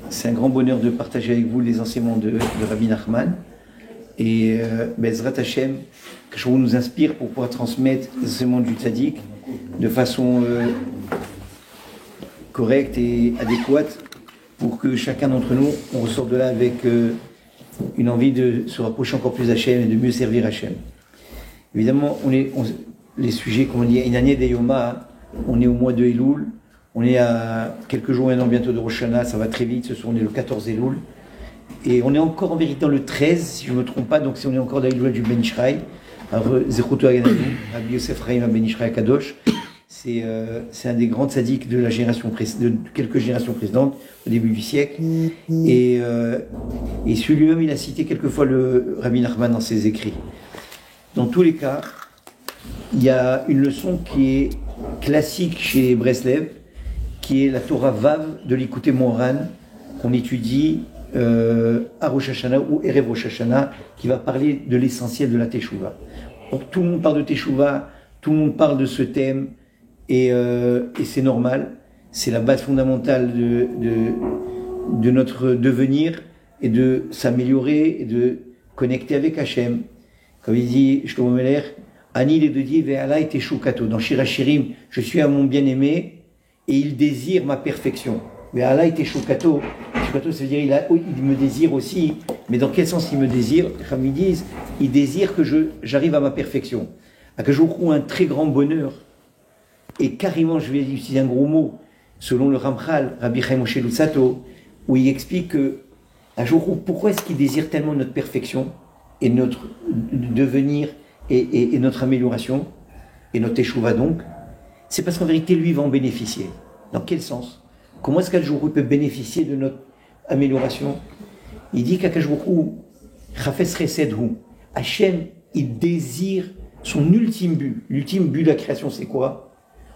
C'est un grand bonheur de partager avec vous les enseignements de Rabbi Nachman. Et Bezrat Hashem, que je nous inspire pour pouvoir transmettre les enseignements du tzaddik de façon correcte et adéquate pour que chacun d'entre nous, on ressorte de là avec une envie de se rapprocher encore plus d'Hachem et de mieux servir Hachem. Évidemment, les sujets, comme on dit, Inanye de Yoma, on est au mois de Elul, on est à quelques jours maintenant bientôt de Rosh Hashanah, ça va très vite, ce soir on est le 14 Elul, et on est encore en vérité dans le 13, si je ne me trompe pas, donc si on est encore dans l'Elul du Ben Ishraï, Zechuto Aganadu, Rabbi Yosef Chaim Ben Ishraï Kadosh, c'est un des grands tzaddiks de la génération de quelques générations précédentes, au début du siècle, et celui lui-même, il a cité quelquefois le Rabbi Nachman dans ses écrits. Dans tous les cas, il y a une leçon qui est classique chez Breslev, qui est la Torah Vav de l'Ikouté Moharan, qu'on étudie à Rosh Hashanah ou Erev Rosh Hashanah, qui va parler de l'essentiel de la Teshuvah. Donc tout le monde parle de Teshuvah, tout le monde parle de ce thème, et c'est normal, c'est la base fondamentale de notre devenir, et de s'améliorer, et de connecter avec Hachem. Comme il dit Shlomo Meler, Ani les deux dit Ve'alai teshukato. Dans Shir HaShirim, je suis à mon bien-aimé et il désire ma perfection. Ve'alai teshukato. Teshukato, ça veut dire il me désire aussi. Mais dans quel sens il me désire? Comme ils disent, il désire que j'arrive à ma perfection. À que je trouve un très grand bonheur. Et carrément, je vais utiliser un gros mot, selon le Ramchal, Rabbi Chaim Moshe Luzzatto, où il explique que un jour, pourquoi est-ce qu'il désire tellement notre perfection et notre devenir et notre amélioration, et notre échouva donc, c'est parce qu'en vérité, lui va en bénéficier. Dans quel sens? Comment est-ce qu'Akajoukou peut bénéficier de notre amélioration? Il dit qu'Akajoukou, Chafes Resedhu, Hachem, il désire son ultime but. L'ultime but de la création, c'est quoi?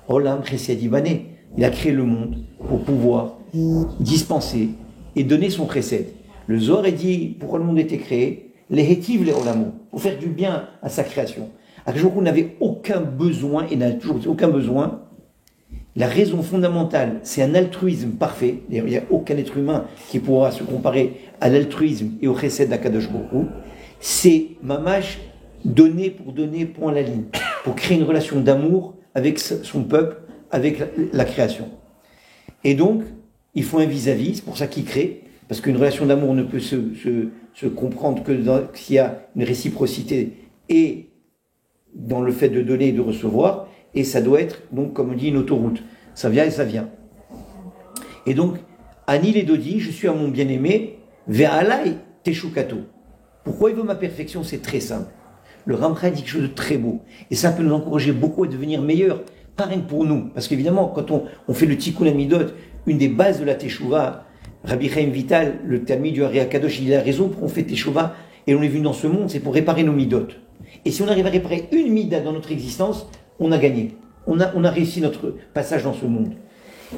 Olam Chesed Ibane. Il a créé le monde pour pouvoir dispenser et donner son Chesed. Le Zohar est dit, pourquoi le monde a été créé? Les hétives, les olamos, pour faire du bien à sa création. Akajoukou n'avait aucun besoin, et n'a toujours aucun besoin. La raison fondamentale, c'est un altruisme parfait. Il n'y a aucun être humain qui pourra se comparer à l'altruisme et au chesed d'Akadosh Baruch Hu. C'est mamash, donner, point à la ligne, pour créer une relation d'amour avec son peuple, avec la création. Et donc, il faut un vis-à-vis, c'est pour ça qu'il crée, parce qu'une relation d'amour ne peut se comprendre que s'il y a une réciprocité et dans le fait de donner et de recevoir, et ça doit être, donc, comme on dit, une autoroute. Ça vient et ça vient. Et donc, Ani les Dodi, je suis à mon bien-aimé, Ve'alai teshukato. Pourquoi il veut ma perfection? C'est très simple. Le Ramchal dit quelque chose de très beau. Et ça peut nous encourager beaucoup à devenir meilleurs, pas rien que pour nous. Parce qu'évidemment, quand on fait le Tikkun Amidot, une des bases de la Teshuvah, Rabbi Chaim Vital, le Talmid du Ari Akadosh, il a raison pour on fait Teshuvah, et on est venu dans ce monde, c'est pour réparer nos midot. Et si on arrive à réparer une mida dans notre existence, on a gagné. On a réussi notre passage dans ce monde.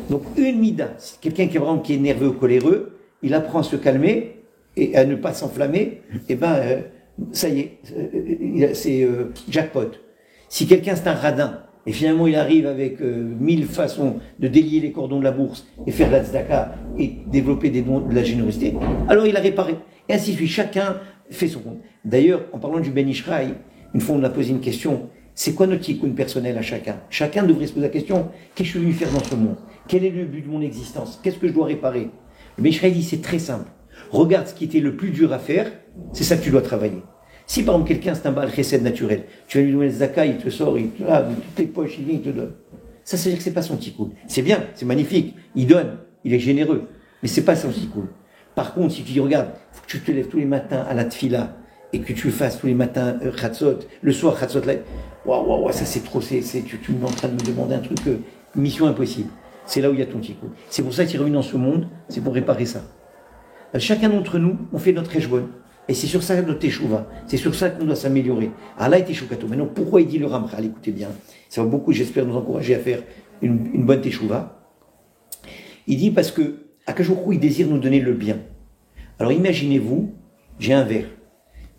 Donc une mida, quelqu'un qui est nerveux ou coléreux, il apprend à se calmer et à ne pas s'enflammer, et ça y est, c'est jackpot. Si quelqu'un c'est un radin, et finalement il arrive avec 1000 façons de délier les cordons de la bourse et faire de la tzedaka et développer de la générosité, alors il a réparé. Et ainsi de suite, chacun fait son compte. D'ailleurs, en parlant du Ben Ishraï, une fois on a posé une question, c'est quoi notre tikkun personnel à chacun? Chacun devrait se poser la question, qu'est-ce que je suis venu faire dans ce monde? Quel est le but de mon existence? Qu'est-ce que je dois réparer? Le Ben Ishraï dit, c'est très simple. Regarde ce qui était le plus dur à faire, c'est ça que tu dois travailler. Si par exemple quelqu'un c'est un Baal Chesed naturel, tu vas lui donner le Zaka, il te sort, il te lave toutes tes poches, il te donne. Ça veut dire que c'est pas son tikkun. C'est bien, c'est magnifique, il donne, il est généreux, mais c'est pas son tikkun. Par contre, si tu dis, regarde, faut que tu te lèves tous les matins à la tfila, et que tu le fasses tous les matins Chatzot, le soir Chatzot, waouh, ça c'est trop, tu es en train de me demander un truc, mission impossible. C'est là où il y a ton tikkun. C'est pour ça que tu es revenu dans ce monde, c'est pour réparer ça. Chacun d'entre nous, on fait notre échouan. Et c'est sur ça notre teshuva. C'est sur ça qu'on doit s'améliorer. Allah est teshukato. Maintenant, pourquoi il dit le Ramchal? Écoutez bien. Ça va beaucoup, j'espère, nous encourager à faire une bonne teshuva. Il dit parce que Akajoukou, il désire nous donner le bien. Alors imaginez-vous, j'ai un verre.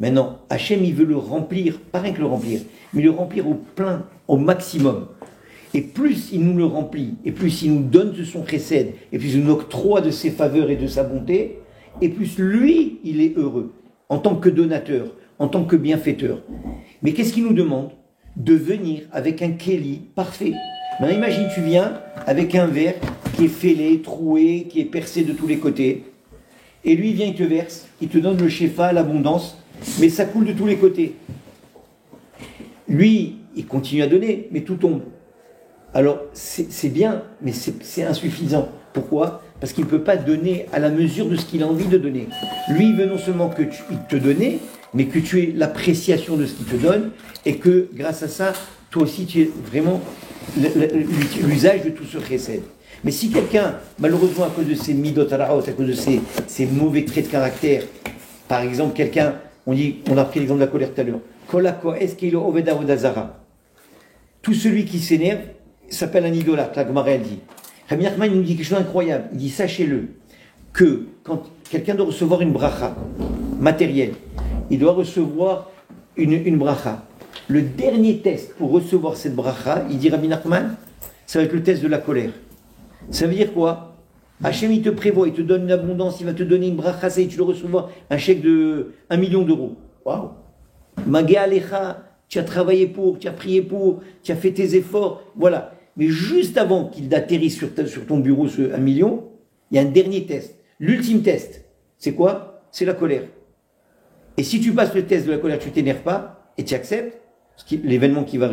Maintenant, Hachem, il veut le remplir, pas rien que le remplir, mais le remplir au plein, au maximum. Et plus il nous le remplit, et plus il nous donne de son chesed, et plus il nous octroie de ses faveurs et de sa bonté, et plus lui, il est heureux, en tant que donateur, en tant que bienfaiteur. Mais qu'est-ce qu'il nous demande? De venir avec un kéli parfait. Maintenant imagine, tu viens avec un verre qui est fêlé, troué, qui est percé de tous les côtés, et lui il vient, il te verse, il te donne le shefa, l'abondance, mais ça coule de tous les côtés. Lui, il continue à donner, mais tout tombe. Alors, c'est bien, mais c'est insuffisant. Pourquoi? Parce qu'il ne peut pas donner à la mesure de ce qu'il a envie de donner. Lui, il veut non seulement que il te donne, mais que tu aies l'appréciation de ce qu'il te donne, et que, grâce à ça, toi aussi, tu aies vraiment l'usage de tout ce chesed. Mais si quelqu'un, malheureusement, à cause de ses midot haraot, à cause de ses mauvais traits de caractère, par exemple, quelqu'un, on a pris l'exemple de la colère tout à l'heure, kolako eskilo oveda vodazara, tout celui qui s'énerve s'appelle un idolâtre, la Gemara elle dit. Rabbi Nachman nous dit quelque chose d'incroyable. Il dit, sachez-le, que quand quelqu'un doit recevoir une bracha matérielle, il doit recevoir une bracha. Le dernier test pour recevoir cette bracha, il dit Rabbi Nachman, ça va être le test de la colère. Ça veut dire quoi? Hachem, il te prévoit, il te donne une abondance, il va te donner une bracha, ça y est, tu dois recevoir un chèque de 1 million d'euros. Waouh! Magé Alecha, tu as travaillé pour, tu as prié pour, tu as fait tes efforts, voilà. Mais juste avant qu'il atterrisse sur ton bureau ce 1 million, il y a un dernier test. L'ultime test, c'est quoi? C'est la colère. Et si tu passes le test de la colère, tu ne t'énerves pas et tu acceptes l'événement qui va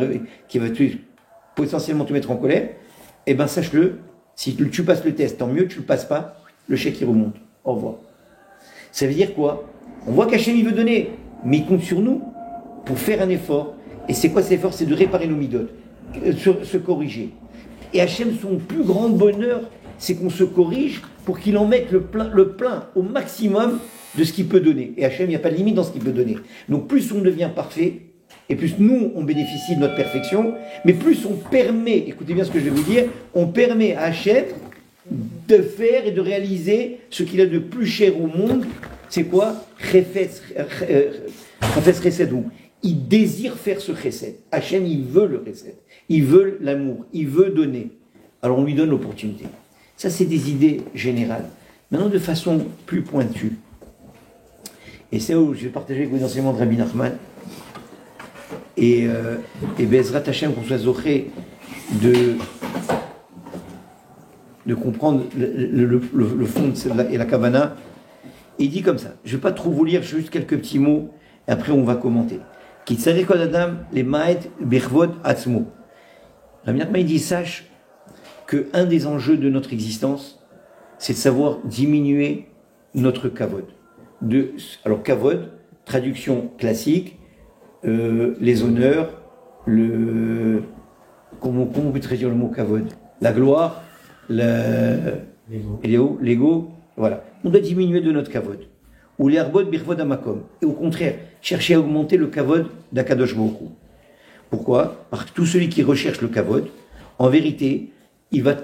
potentiellement te mettre en colère, eh bien sache-le, si tu passes le test, tant mieux, tu ne le passes pas, le chèque il remonte. Au revoir. Ça veut dire quoi? On voit qu'Hachem il veut donner, mais il compte sur nous pour faire un effort. Et c'est quoi cet effort? C'est de réparer nos midotes, se corriger. Et Hachem, son plus grand bonheur, c'est qu'on se corrige pour qu'il en mette le plein au maximum de ce qu'il peut donner. Et Hachem, il n'y a pas de limite dans ce qu'il peut donner. Donc plus on devient parfait, et plus nous, on bénéficie de notre perfection, mais plus on permet, écoutez bien ce que je vais vous dire, on permet à Hachem de faire et de réaliser ce qu'il a de plus cher au monde. C'est quoi? Chefetz Chesed. Il désire faire ce chesed. Hachem, il veut le chesed. Il veut l'amour. Il veut donner. Alors on lui donne l'opportunité. Ça, c'est des idées générales. Maintenant, de façon plus pointue. Et c'est où je vais partager avec vous l'enseignement de Rabbi Nachman. Et Bezrat Hachem, qu'on soit zoché de comprendre le fond et la kavana. Il dit comme ça. Je ne vais pas trop vous lire, juste quelques petits mots. Et après, on va commenter. Qui tsarek kol adam le ma'et bechvod atzmo. Rabbi Nachman, il dit, sache qu'un des enjeux de notre existence, c'est de savoir diminuer notre kavod. Alors, kavod, traduction classique, les honneurs, comment on peut traduire le mot kavod? La gloire, l'ego, voilà. On doit diminuer de notre kavod. Ou l'erbod birvod amakom. Et au contraire, chercher à augmenter le kavod d'Akadosh Baruch Hu. Pourquoi? Parce que tout celui qui recherche le kavod, en vérité, il va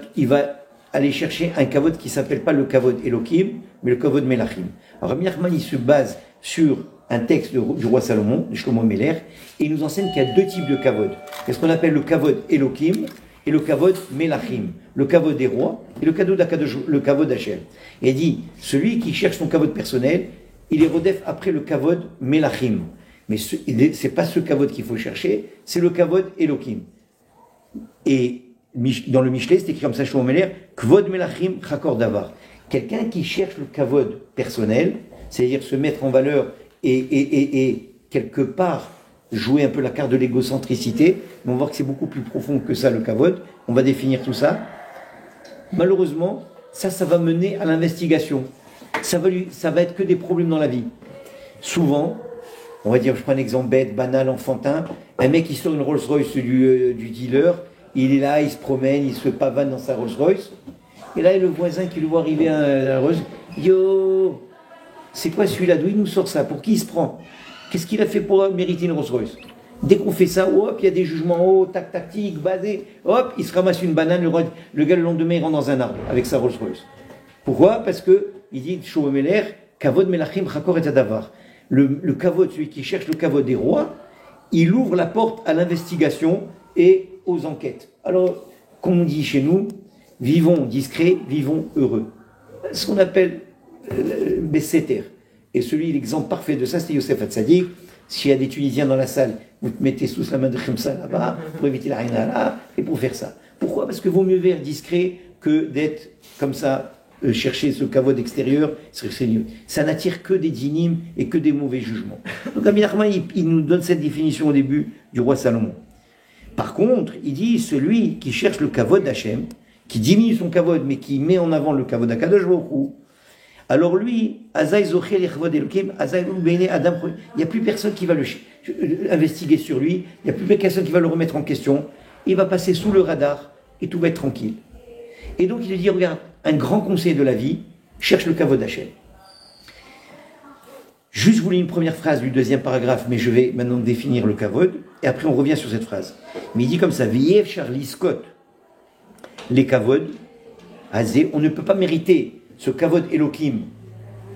aller chercher un kavod qui ne s'appelle pas le kavod Elohim, mais le kavod Melachim. Alors Rabbi Nachman, il se base sur un texte du roi Salomon, de Shlomo Meler, et il nous enseigne qu'il y a deux types de kavod. Il y a ce qu'on appelle le kavod Elohim et le kavod Melachim, le kavod des rois et le kavod d'Hachem. Et il dit, celui qui cherche son kavod personnel, il est rodef après le kavod Melachim. Mais ce n'est pas ce kavod qu'il faut chercher, c'est le kavod Elohim. Et dans le Michelet, c'est écrit comme ça, Shlomo Meler, kvod Melachim chakor davar. Quelqu'un qui cherche le kavod personnel, c'est-à-dire se mettre en valeur et quelque part jouer un peu la carte de l'égocentricité, mais on va voir que c'est beaucoup plus profond que ça, le kavod. On va définir tout ça. Malheureusement, ça va mener à l'investigation. Ça va être que des problèmes dans la vie. Souvent, on va dire, je prends un exemple bête, banal, enfantin, un mec qui sort une Rolls-Royce du dealer, il est là, il se promène, il se pavane dans sa Rolls-Royce, et là, il y a le voisin qui le voit arriver à la Rolls, yo, c'est quoi celui-là? D'où il nous sort ça? Pour qui il se prend? Qu'est-ce qu'il a fait pour mériter une Rolls-Royce? Dès qu'on fait ça, hop, il y a des jugements hauts, tactiques, basés, hop, il se ramasse une banane, le gars le lendemain il rentre dans un arbre avec sa Rolls-Royce. Pourquoi? Parce que, il dit, Shlomo Meler, kavod melachim chakor et adavar. Le kavod, celui qui cherche le kavod des rois, il ouvre la porte à l'investigation et aux enquêtes. Alors, comme on dit chez nous, vivons discrets, vivons heureux. Ce qu'on appelle Besséter. Et l'exemple parfait de ça, c'est Youssef Hatzadik. S'il y a des Tunisiens dans la salle, vous mettez tous la main de Khemsa là-bas, pour éviter la reina là, et pour faire ça. Pourquoi? Parce que vaut mieux faire discret que d'être comme ça, chercher ce kavod extérieur, c'est mieux. Ça n'attire que des dynimes et que des mauvais jugements. Donc Rabbi Nachman, il nous donne cette définition au début du roi Salomon. Par contre, il dit, celui qui cherche le kavod d'Hachem, qui diminue son kavod, mais qui met en avant le kavod d'Akadosh Baruch Hu, alors lui, il n'y a plus personne qui va investiguer sur lui, il n'y a plus personne qui va le remettre en question, il va passer sous le radar et tout va être tranquille. Et donc il lui dit, regarde, un grand conseil de la vie, cherche le kavod d'Hachem. Juste, je vous lis une première phrase du deuxième paragraphe, mais je vais maintenant définir le kavod, et après on revient sur cette phrase. Mais il dit comme ça, Viev Charlie Scott, les kavod, azé, on ne peut pas mériter ce kavod Elohim,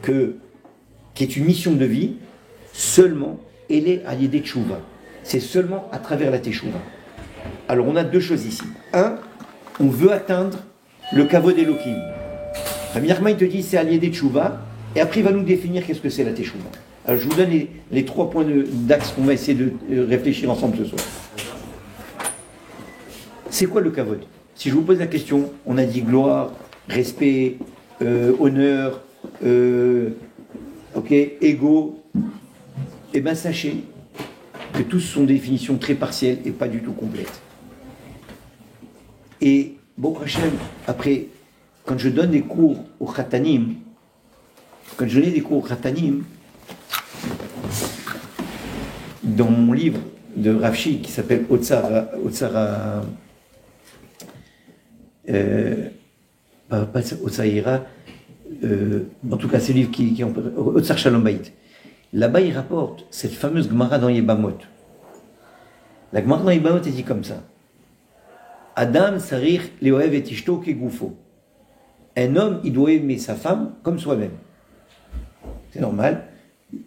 qui est une mission de vie, seulement, elle est à l'idée de Tchouva. C'est seulement à travers la Teshuvah. Alors on a deux choses ici. Un, on veut atteindre le kavod Elohim. Rabbi Nachman, il te dit c'est à l'idée de Tchouva, et après il va nous définir qu'est-ce que c'est la Teshuvah. Alors je vous donne les 3 points d'axe qu'on va essayer de réfléchir ensemble ce soir. C'est quoi le kavod? Si je vous pose la question, on a dit gloire, respect, honneur, ego, et bien sachez que tous sont des définitions très partielles et pas du tout complètes. Et bon, Hachem, après, quand je donne des cours au Khatanim, dans mon livre de Rav Shi qui s'appelle Otsara, pas Otsaïra, en tout cas c'est le livre qui est Otsar Shalom Bayit. Là-bas il rapporte cette fameuse Gemara dans Yebamot. La Gemara dans Yebamot est dit comme ça: Adam sarir leoev et ishto kegoufo. Un homme il doit aimer sa femme comme soi-même. C'est normal.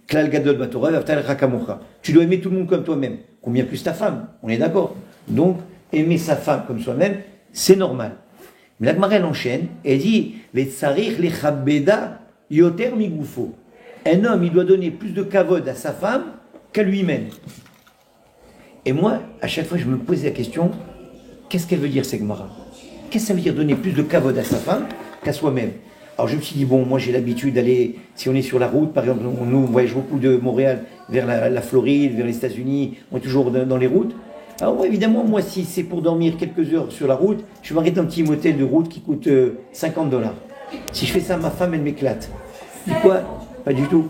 Klal gadol batorah v'avtal rakamocha. Tu dois aimer tout le monde comme toi-même. Combien plus ta femme? On est d'accord. Donc aimer sa femme comme soi-même, c'est normal. Mais la Gemara elle enchaîne et dit Vetsarir lechabeda yoter migoufo. Un homme, il doit donner plus de kavod à sa femme qu'à lui-même. Et moi, à chaque fois, je me posais la question, qu'est-ce qu'elle veut dire, cette Gemara? Qu'est-ce que ça veut dire donner plus de kavod à sa femme qu'à soi-même? Alors je me suis dit, bon, moi j'ai l'habitude d'aller, si on est sur la route, par exemple, nous on voyage beaucoup de Montréal vers la Floride, vers les États-Unis, on est toujours dans les routes. Alors évidemment, moi, si c'est pour dormir quelques heures sur la route, je m'arrête dans un petit motel de route qui coûte $50. Si je fais ça, ma femme, elle m'éclate. Pourquoi? Pas du tout.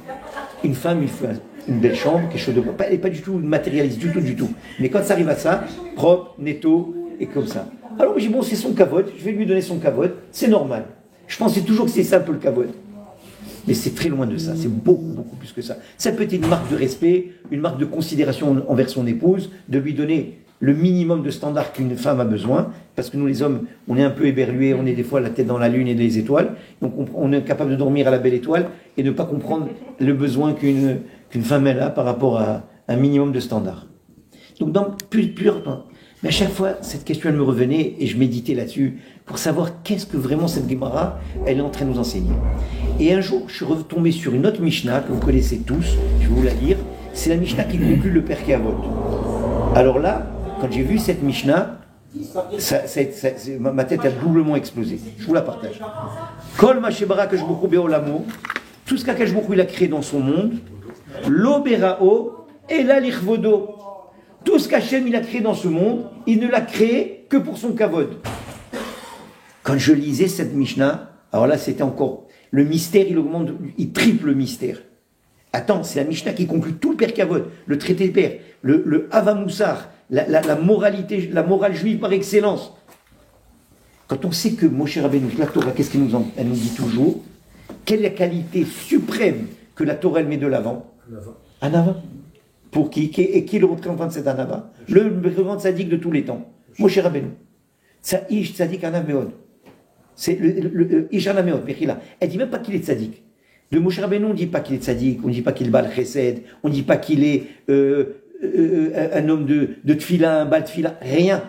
Une femme, il faut une belle chambre, quelque chose de... Elle n'est pas du tout matérialiste, du tout. Mais quand ça arrive à ça, propre, netto, et comme ça. Alors j'ai dit, bon, c'est son kavod, je vais lui donner son kavod, c'est normal. Je pensais toujours que c'est ça un peu le kavod. Mais c'est très loin de ça, c'est beaucoup plus que ça. Ça peut être une marque de respect, une marque de considération envers son épouse, de lui donner le minimum de standard qu'une femme a besoin, parce que nous les hommes, on est un peu éberlués, on est des fois la tête dans la lune et les étoiles, donc on est capable de dormir à la belle étoile et de ne pas comprendre le besoin qu'une femme elle a par rapport à un minimum de standard. Donc dans mais à chaque fois, cette question elle me revenait et je méditais là-dessus pour savoir qu'est-ce que vraiment cette Gemara elle est en train de nous enseigner. Et un jour, je suis retombé sur une autre Mishnah que vous connaissez tous, je vais vous la lire, c'est la Mishnah qui conclut le Perkei Avot. Alors là, quand j'ai vu cette Mishnah, ma tête a doublement explosé. Je vous la partage. Kol ma shebara kashbuchu be'olamo, tout ce qu'Akashbuchu il a créé dans son monde, lo berao et la lichvodo. Tout ce qu'Hachem il a créé dans ce monde, il ne l'a créé que pour son kavod. Quand je lisais cette Mishnah, alors là c'était encore le mystère, il augmente, il triple le mystère. Attends, c'est la Mishnah qui conclut tout le Perkei Avot, le traité de père, le Hava Moussar, la moralité, la morale juive par excellence. Quand on sait que Moshe Rabbeinu, la Torah, qu'est-ce qu'elle elle nous dit toujours? Quelle est la qualité suprême que la Torah elle met de l'avant? Un avant. Pour qui est le représentant de cet anava? Le représentant tzaddik de tous les temps. Moshe Rabbeinu. Ish tzaddik anav meod. C'est le Ish anav meod, Bechila. Elle dit même pas qu'il est tzaddik. De Moshe Rabbeinu, on ne dit pas qu'il est tzaddik, on ne dit pas qu'il est bal chesed, on ne dit pas qu'il est un homme de tfila, un bal tfila, rien.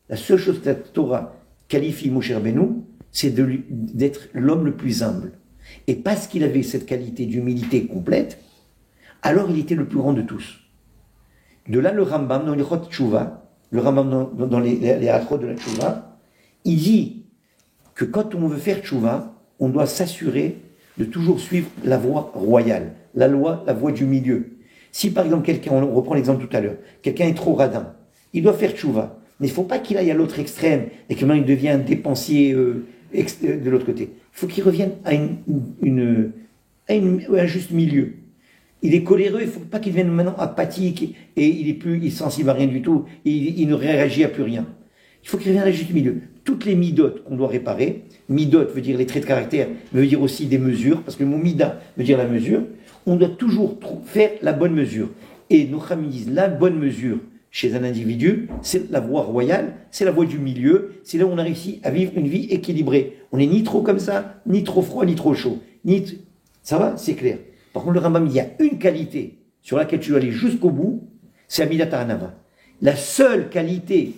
La seule chose que la Torah qualifie Moshe Rabbeinu, c'est d'être l'homme le plus humble. Et parce qu'il avait cette qualité d'humilité complète, alors il était le plus grand de tous. De là, le Rambam, dans les Chot Tshuva, le Rambam dans les Achot de la Tshuva, il dit que quand on veut faire Tshuva, on doit s'assurer de toujours suivre la voie royale, la loi, la voie du milieu. Si par exemple quelqu'un, on reprend l'exemple tout à l'heure, quelqu'un est trop radin, il doit faire Tshuva, mais il ne faut pas qu'il aille à l'autre extrême et que maintenant il devient un dépensier de l'autre côté. Il faut qu'il revienne à un juste milieu. Il est coléreux, il ne faut pas qu'il devienne maintenant apathique et il est sensible à rien du tout, il ne réagit à plus rien. Il faut qu'il revienne à un juste milieu. Toutes les midotes qu'on doit réparer, midot veut dire les traits de caractère, veut dire aussi des mesures, parce que le mot mida veut dire la mesure, on doit toujours faire la bonne mesure. Et nos Chachamim disent la bonne mesure chez un individu, c'est la voie royale, c'est la voie du milieu, c'est là où on a réussi à vivre une vie équilibrée. On n'est ni trop comme ça, ni trop froid, ni trop chaud. Ça va, c'est clair. Par contre, le Rambam, il y a une qualité sur laquelle tu dois aller jusqu'au bout, c'est Amidat Hanava. La seule qualité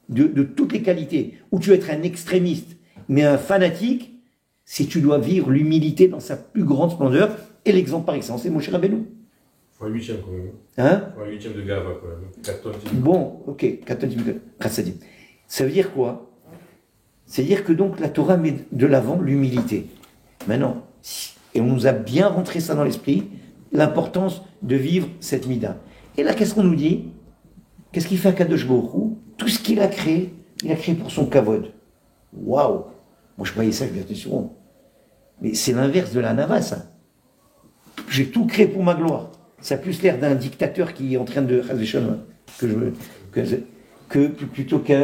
de toutes les qualités où tu vas être un extrémiste, mais un fanatique, c'est que tu dois vivre l'humilité dans sa plus grande splendeur. Et l'exemple par excellence, c'est Moshe Rabbeinu. Faut un huitième quand même. Hein? Faut un huitième de Gava quand même. 4 tonnes. Bon, ok, 4 tonnes. Ça veut dire quoi? C'est-à-dire que donc la Torah met de l'avant l'humilité. Maintenant, et on nous a bien rentré ça dans l'esprit, l'importance de vivre cette mida. Et là, qu'est-ce qu'on nous dit? Qu'est-ce qu'il fait à Kadosh Baruch Hu? Tout ce qu'il a créé, il a créé pour son kavod. Waouh! Moi, je croyais ça, je bien sûr. Mais c'est l'inverse de la nava, ça. J'ai tout créé pour ma gloire. Ça a plus l'air d'un dictateur qui est en train de plutôt qu'à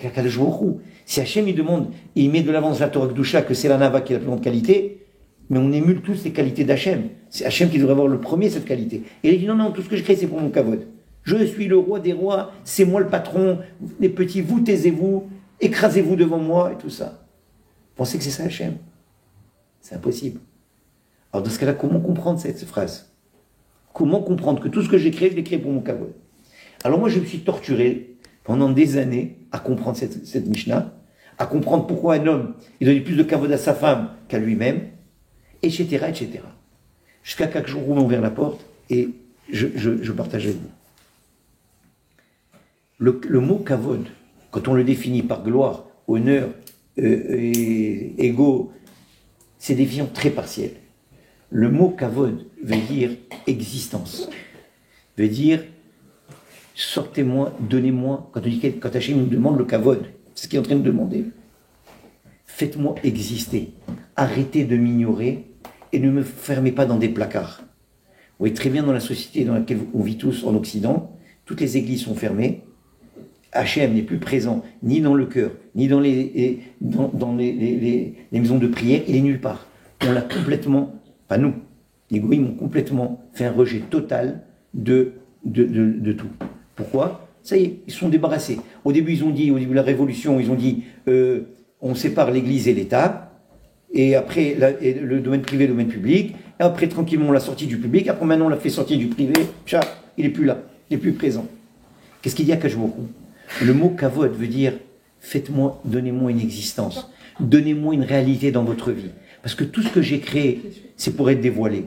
Kadosh Baruch Hu. Si Hachem il demande, et il met de l'avance la Torah Kedusha, que c'est la nava qui a la plus grande qualité, mais on émule tous les qualités d'Hachem. C'est Hachem qui devrait avoir le premier cette qualité. Et il dit non, tout ce que je crée, c'est pour mon kavod. Je suis le roi des rois, c'est moi le patron, les petits, vous taisez-vous, écrasez-vous devant moi, et tout ça. Vous pensez que c'est ça Hachem? C'est impossible. Alors dans ce cas-là, comment comprendre cette phrase? Comment comprendre que tout ce que j'ai créé, je l'ai créé pour mon kavod? Alors moi, je me suis torturé pendant des années à comprendre cette Mishnah, à comprendre pourquoi un homme, il donne plus de kavod à sa femme qu'à lui-même, etc., etc. Jusqu'à qu'un jour, on m'a ouvert la porte et je partage avec vous. Le mot kavod, quand on le définit par gloire, honneur, ego, c'est des visions très partielles. Le mot kavod veut dire existence, veut dire sortez-moi, donnez-moi. Quand Hachem nous demande le kavod, c'est ce qu'il est en train de demander. Faites-moi exister. Arrêtez de m'ignorer et ne me fermez pas dans des placards. Vous voyez très bien dans la société dans laquelle on vit tous en Occident, toutes les églises sont fermées. Hachem n'est plus présent ni dans le cœur, ni dans les maisons de prière, il est nulle part. On l'a complètement, pas nous, les goïms ont complètement fait un rejet total de tout. Pourquoi? Ça y est, ils sont débarrassés. Au début de la Révolution, ils ont dit on sépare l'Église et l'État, et après le domaine privé, le domaine public, et après tranquillement on l'a sorti du public, après maintenant on l'a fait sortir du privé, il n'est plus là, il n'est plus présent. Qu'est-ce qu'il y a qu'à jouer? Le mot kavod veut dire faites-moi, donnez-moi une existence, donnez-moi une réalité dans votre vie. Parce que tout ce que j'ai créé, c'est pour être dévoilé.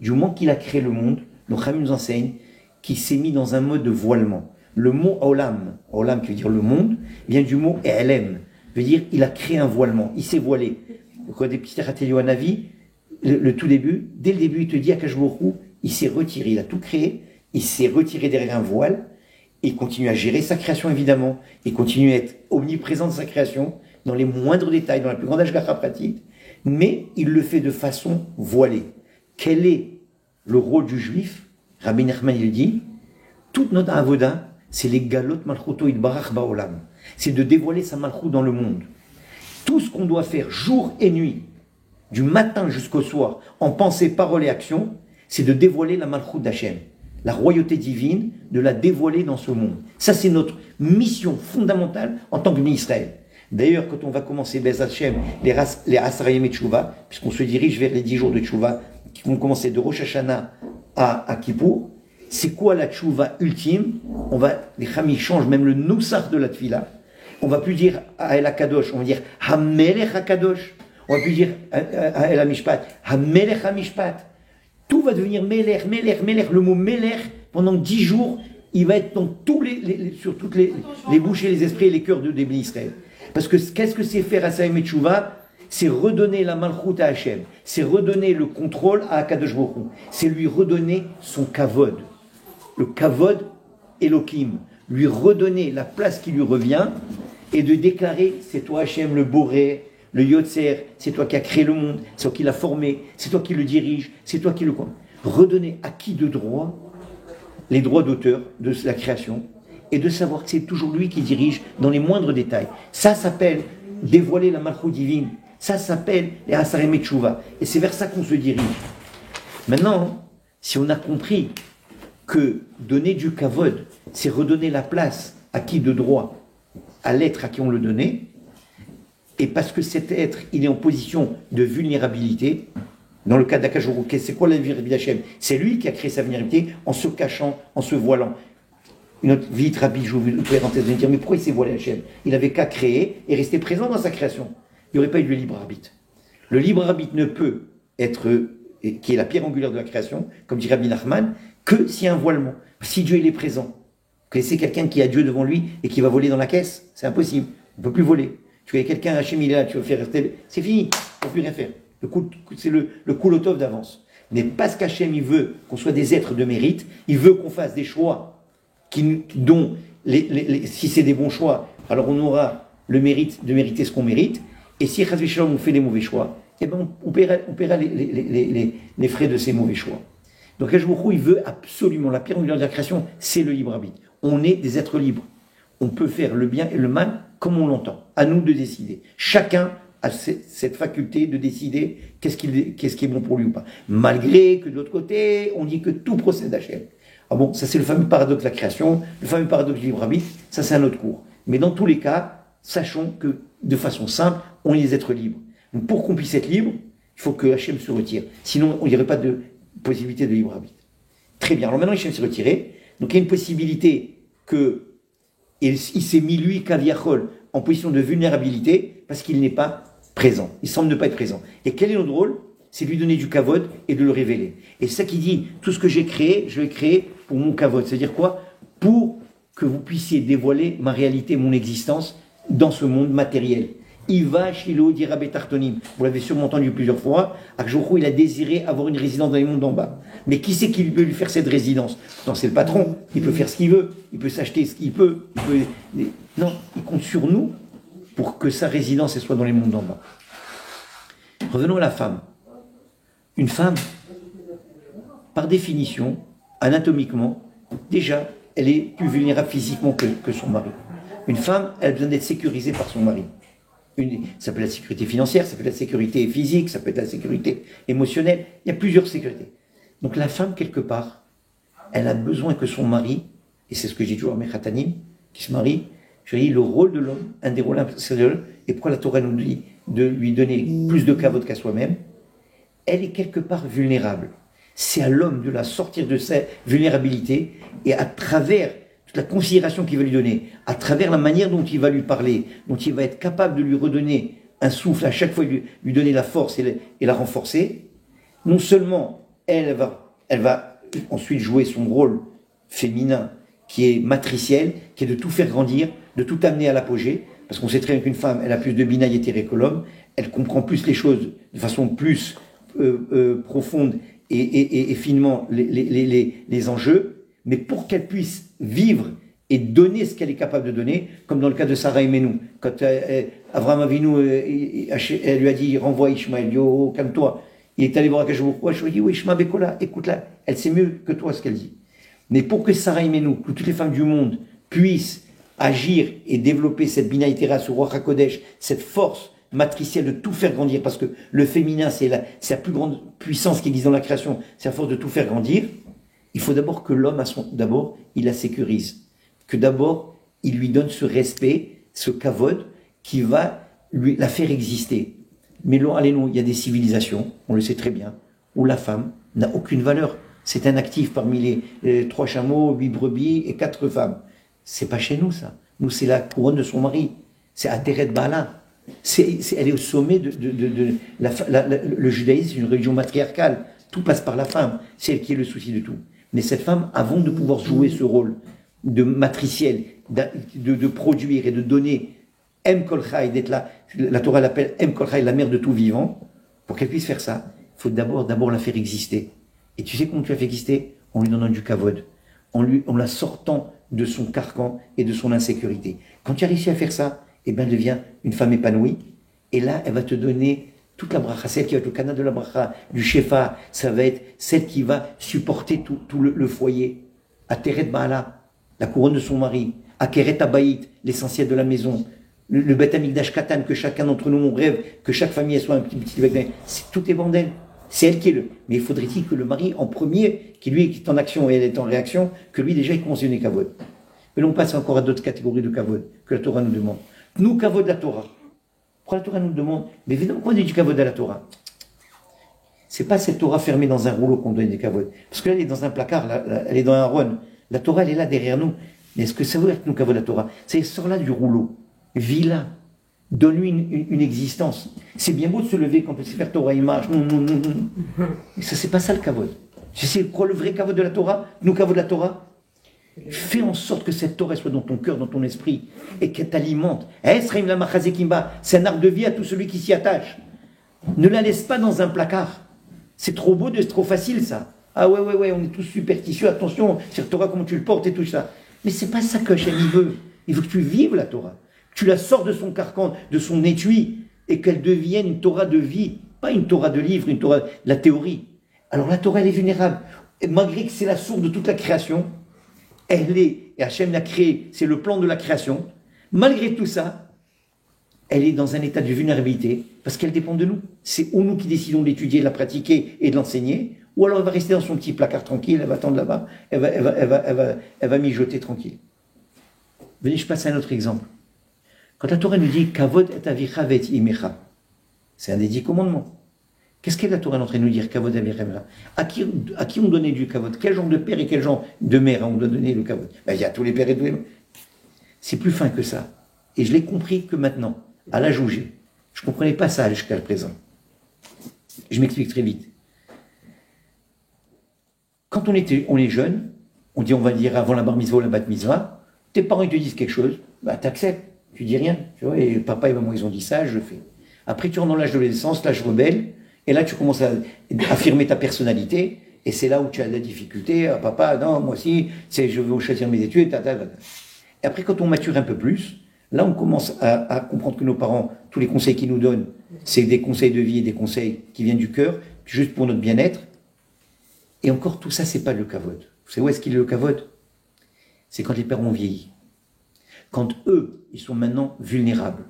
Du moment qu'il a créé le monde, nos Chachamim nous enseignent qu'il s'est mis dans un mode de voilement. Le mot olam qui veut dire le monde, vient du mot elem, veut dire il a créé un voilement, il s'est voilé. Quand des petits Yohanavi, le tout début, dès le début, il te dit à Kajbourou, il s'est retiré, il a tout créé, il s'est retiré derrière un voile, et il continue à gérer sa création évidemment, il continue à être omniprésent dans sa création, dans les moindres détails, dans la plus grande ashgacha pratique, mais il le fait de façon voilée. Quel est le rôle du juif? Rabbi Nachman il dit, toute notre avoda, c'est les galot malchuto idbarach baolam, c'est de dévoiler sa malchut dans le monde. Tout ce qu'on doit faire jour et nuit, du matin jusqu'au soir, en pensée, parole et action, c'est de dévoiler la malchut d'Hachem, la royauté divine, de la dévoiler dans ce monde. Ça, c'est notre mission fondamentale en tant que Israël. D'ailleurs, quand on va commencer Bez Hachem, les Asarayim et Tchouva, puisqu'on se dirige vers les 10 jours de Tchouva, qui vont commencer de Rosh Hashanah à Kippour, c'est quoi la Tchouva ultime? Les Chachamim changent même le Noussach de la Tfila. On va plus dire à El Akadosh, on va dire Hamelech Akadosh. On va plus dire à El Amishpat, Hamelech Amishpat. Tout va devenir Melech, Melech, Melech. Le mot Melech, pendant 10 jours, il va être dans sur toutes les bouches et les esprits et les cœurs des bénis Israël. Parce que qu'est-ce que c'est faire Asaïm et Tchouva? C'est redonner la malchoute à Hachem. C'est redonner le contrôle à Akadosh Baruch Hu. C'est lui redonner son kavod. Le kavod Elohim. Lui redonner la place qui lui revient et de déclarer, c'est toi Hachem, le Boré, le Yotzer, c'est toi qui as créé le monde, c'est toi qui l'as formé, c'est toi qui le dirige, c'est toi qui le... Redonner à qui de droit les droits d'auteur de la création et de savoir que c'est toujours lui qui dirige dans les moindres détails. Ça s'appelle dévoiler la malchut divine. Ça s'appelle les Hasarim et Tchouva. Et c'est vers ça qu'on se dirige. Maintenant, si on a compris que donner du kavod, c'est redonner la place à qui de droit, à l'être à qui on le donnait, et parce que cet être, il est en position de vulnérabilité, dans le cas d'Akadosh Baruch Hu, c'est quoi la vulnérabilité d'Hachem? C'est lui qui a créé sa vulnérabilité en se cachant, en se voilant. Une autre vite rapide, je vous parenthèse de dire, mais pourquoi il s'est voilé Hachem? Il n'avait qu'à créer et rester présent dans sa création. Il n'y aurait pas eu de libre arbitre. Le libre arbitre ne peut être, qui est la pierre angulaire de la création, comme dit Rabbi Nachman, que s'il y a un voilement. Si Dieu il est présent, vous connaissez quelqu'un qui a Dieu devant lui et qui va voler dans la caisse? C'est impossible. On ne peut plus voler. Tu connais quelqu'un, Hachem il est là, tu vas faire rester. C'est fini. On ne peut plus rien faire. C'est le koulotov d'avance. Mais parce qu'Hachem il veut qu'on soit des êtres de mérite, il veut qu'on fasse des choix dont, si c'est des bons choix, alors on aura le mérite de mériter ce qu'on mérite. Et si on fait des mauvais choix, eh ben on paiera les frais de ces mauvais choix. Donc Akadosh Baruch Hu, il veut absolument, la pierre angulaire de la création, c'est le libre arbitre. On est des êtres libres. On peut faire le bien et le mal comme on l'entend. À nous de décider. Chacun a cette faculté de décider qu'est-ce qui est bon pour lui ou pas. Malgré que de l'autre côté, on dit que tout procède d'Hachem. Ah bon, ça c'est le fameux paradoxe de la création, le fameux paradoxe du libre arbitre, ça c'est un autre cours. Mais dans tous les cas, sachons que de façon simple, on est des êtres libres. Donc pour qu'on puisse être libre, il faut que Hachem se retire. Sinon, il n'y aurait pas de possibilité de libre arbitre. Très bien, alors maintenant Hachem s'est retiré, donc il y a une possibilité que il s'est mis lui, Kaviachol, en position de vulnérabilité parce qu'il n'est pas présent. Il semble ne pas être présent. Et quel est notre rôle? C'est de lui donner du kavod et de le révéler. Et c'est ça qui dit, tout ce que j'ai créé, je l'ai créé pour mon kavod. C'est-à-dire quoi? Pour que vous puissiez dévoiler ma réalité, mon existence dans ce monde matériel. Iva Shilo dira Betartonim. Vous l'avez sûrement entendu plusieurs fois. Akadosh Baruch Hu, il a désiré avoir une résidence dans les mondes d'en bas. Mais qui c'est qui peut lui faire cette résidence? Non, c'est le patron. Il peut faire ce qu'il veut. Il peut s'acheter ce qu'il peut. Non, il compte sur nous pour que sa résidence soit dans les mondes d'en bas. Revenons à la femme. Une femme, par définition, anatomiquement, déjà, elle est plus vulnérable physiquement que son mari. Une femme, elle a besoin d'être sécurisée par son mari. Ça peut être la sécurité financière, ça peut être la sécurité physique, ça peut être la sécurité émotionnelle. Il y a plusieurs sécurités. Donc la femme, quelque part, elle a besoin que son mari, et c'est ce que j'ai toujours à mes khatanim, qui se marient, je dis le rôle de l'homme, un des rôles essentiels, et pourquoi la Torah nous dit de lui donner plus de kavod qu'à soi-même, elle est quelque part vulnérable. C'est à l'homme de la sortir de sa vulnérabilité, et à travers toute la considération qu'il va lui donner, à travers la manière dont il va lui parler, dont il va être capable de lui redonner un souffle, à chaque fois lui donner la force et la renforcer, non seulement elle va ensuite jouer son rôle féminin, qui est matriciel, qui est de tout faire grandir, de tout amener à l'apogée, parce qu'on sait très bien qu'une femme, elle a plus de binaïté que l'homme, elle comprend plus les choses de façon plus profonde et finement les enjeux, mais pour qu'elle puisse vivre et donner ce qu'elle est capable de donner, comme dans le cas de Sarah et Menou, quand Abraham Avinu, elle lui a dit, renvoie Ishmaël, yo, calme-toi. Il est allé voir Akadosh Baruch Hu, je lui ai dit, oui, Ishma Bekola, écoute-la, elle sait mieux que toi ce qu'elle dit. Mais pour que Sarah et Menou, que toutes les femmes du monde puissent agir et développer cette binaïtera, ce roi HaKodesh, cette force matricielle de tout faire grandir, parce que le féminin, c'est la plus grande puissance qui existe dans la création, c'est la force de tout faire grandir. Il faut d'abord que l'homme, d'abord, il la sécurise. Que d'abord, il lui donne ce respect, ce kavod, qui va la faire exister. Mais là, allez-nous, il y a des civilisations, on le sait très bien, où la femme n'a aucune valeur. C'est un actif parmi les 3 chameaux, 8 brebis et 4 femmes. C'est pas chez nous, ça. Nous, c'est la couronne de son mari. C'est Ateret Bala. Elle est au sommet le judaïsme, c'est une religion matriarcale. Tout passe par la femme. C'est elle qui est le souci de tout. Mais cette femme, avant de pouvoir jouer ce rôle de matriciel, de produire et de donner Em Kol Chai, d'être là, la Torah l'appelle Em Kol Chai, la mère de tout vivant, pour qu'elle puisse faire ça, il faut d'abord la faire exister. Et tu sais comment tu la fais exister? En lui donnant du kavod, en la sortant de son carcan et de son insécurité. Quand tu as réussi à faire ça, eh bien, elle devient une femme épanouie. Et là, elle va te donner toute la bracha, celle qui va être le canal de la bracha, du shefa. Ça va être celle qui va supporter tout le foyer. Ateret Baala, la couronne de son mari. Akeret Abayit, l'essentiel de la maison. Le Beth Amikdash Katan, que chacun d'entre nous, on rêve, que chaque famille soit un petit Beth. Tout est bordel. C'est elle qui est le. Mais il faudrait-il que le mari, en premier, qui lui est en action et elle est en réaction, que lui déjà il commence à donner kavod. Mais l'on passe encore à d'autres catégories de kavod que la Torah nous demande. Nous, kavod la Torah. Pourquoi la Torah nous demande? Mais évidemment, pourquoi on dit du kavod à la Torah? C'est pas cette Torah fermée dans un rouleau qu'on donne des kavod. Parce que là, elle est dans un placard, elle est dans un ron. La Torah, elle est là derrière nous. Mais est-ce que ça veut dire que nous, kavod la Torah? C'est sort là du rouleau. Vis là. Donne-lui une existence. C'est bien beau de se lever quand on sait faire Torah, il marche. Mais ça, c'est pas ça le kavod. C'est quoi le vrai kavod de la Torah? Nous, kavod de la Torah? Fais en sorte que cette Torah soit dans ton cœur, dans ton esprit, et qu'elle t'alimente. C'est un arbre de vie à tout celui qui s'y attache. Ne la laisse pas dans un placard. C'est trop beau, c'est trop facile ça. Ah ouais, on est tous superstitieux, attention, cette Torah, comment tu le portes et tout ça. Mais c'est pas ça que Hachem veut. Il veut que tu vives la Torah. Tu la sors de son carcan, de son étui, et qu'elle devienne une Torah de vie, pas une Torah de livre, une Torah de la théorie. Alors la Torah, elle est vulnérable. Et malgré que c'est la source de toute la création, elle est, et Hachem l'a créée, c'est le plan de la création, malgré tout ça, elle est dans un état de vulnérabilité, parce qu'elle dépend de nous. C'est ou nous qui décidons de l'étudier, de la pratiquer et de l'enseigner, ou alors elle va rester dans son petit placard tranquille, elle va attendre là-bas, elle va mijoter tranquille. Venez, je passe à un autre exemple. Quand la Torah nous dit Kavod et avicha vet imecha, c'est un des 10 commandements. Qu'est-ce que la Torah est en train de nous dire Kavod et avicha? À qui on donnait du Kavod? Quel genre de père et quel genre de mère on doit donner le Kavod? Il y a tous les pères et tous les mères. C'est plus fin que ça. Et je l'ai compris que maintenant, à l'âge où j'ai. Je ne comprenais pas ça jusqu'à présent. Je m'explique très vite. Quand on est jeune, on dit, on va dire avant la bar mitzvah ou la bat mitzvah, tes parents ils te disent quelque chose, t'acceptes. Tu dis rien, tu vois, et papa et maman ils ont dit ça, je le fais. Après tu rentres dans l'âge de l'adolescence, l'âge rebelle, et là tu commences à affirmer ta personnalité, et c'est là où tu as de la difficulté. Ah, papa, non, moi aussi, je veux choisir mes études, Et après quand on mature un peu plus, là on commence à comprendre que nos parents, tous les conseils qu'ils nous donnent, c'est des conseils de vie et des conseils qui viennent du cœur, juste pour notre bien-être. Et encore tout ça, c'est pas le kavod. Vous savez où est-ce qu'il est le kavod? C'est quand les pères ont vieilli. Quand eux, ils sont maintenant vulnérables,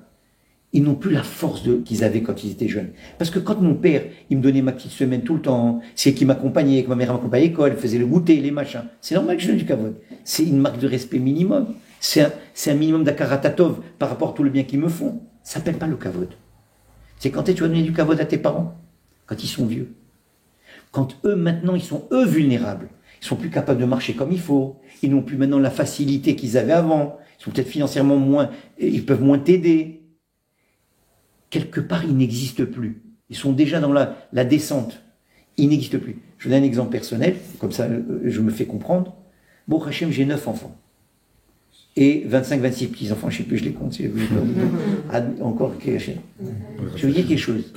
ils n'ont plus la force qu'ils avaient quand ils étaient jeunes. Parce que quand mon père, il me donnait ma petite semaine tout le temps, c'est qu'il m'accompagnait, que ma mère m'accompagnait à l'école, faisait le goûter, les machins, c'est normal que je donne du kavod. C'est une marque de respect minimum. C'est un minimum d'akaratatov par rapport à tout le bien qu'ils me font. Ça s'appelle pas le kavod. C'est quand tu vas donner du kavod à tes parents? Quand ils sont vieux. Quand eux, maintenant, ils sont eux vulnérables. Ils sont plus capables de marcher comme il faut. Ils n'ont plus maintenant la facilité qu'ils avaient avant. Ils sont peut-être financièrement moins, ils peuvent moins t'aider. Quelque part, ils n'existent plus. Ils sont déjà dans la descente. Ils n'existent plus. Je vous donne un exemple personnel, comme ça je me fais comprendre. Bon, Hachem, j'ai 9 enfants. Et 25, 26 petits-enfants, je ne sais plus, je les compte. Si encore, je vais vous dire quelque chose.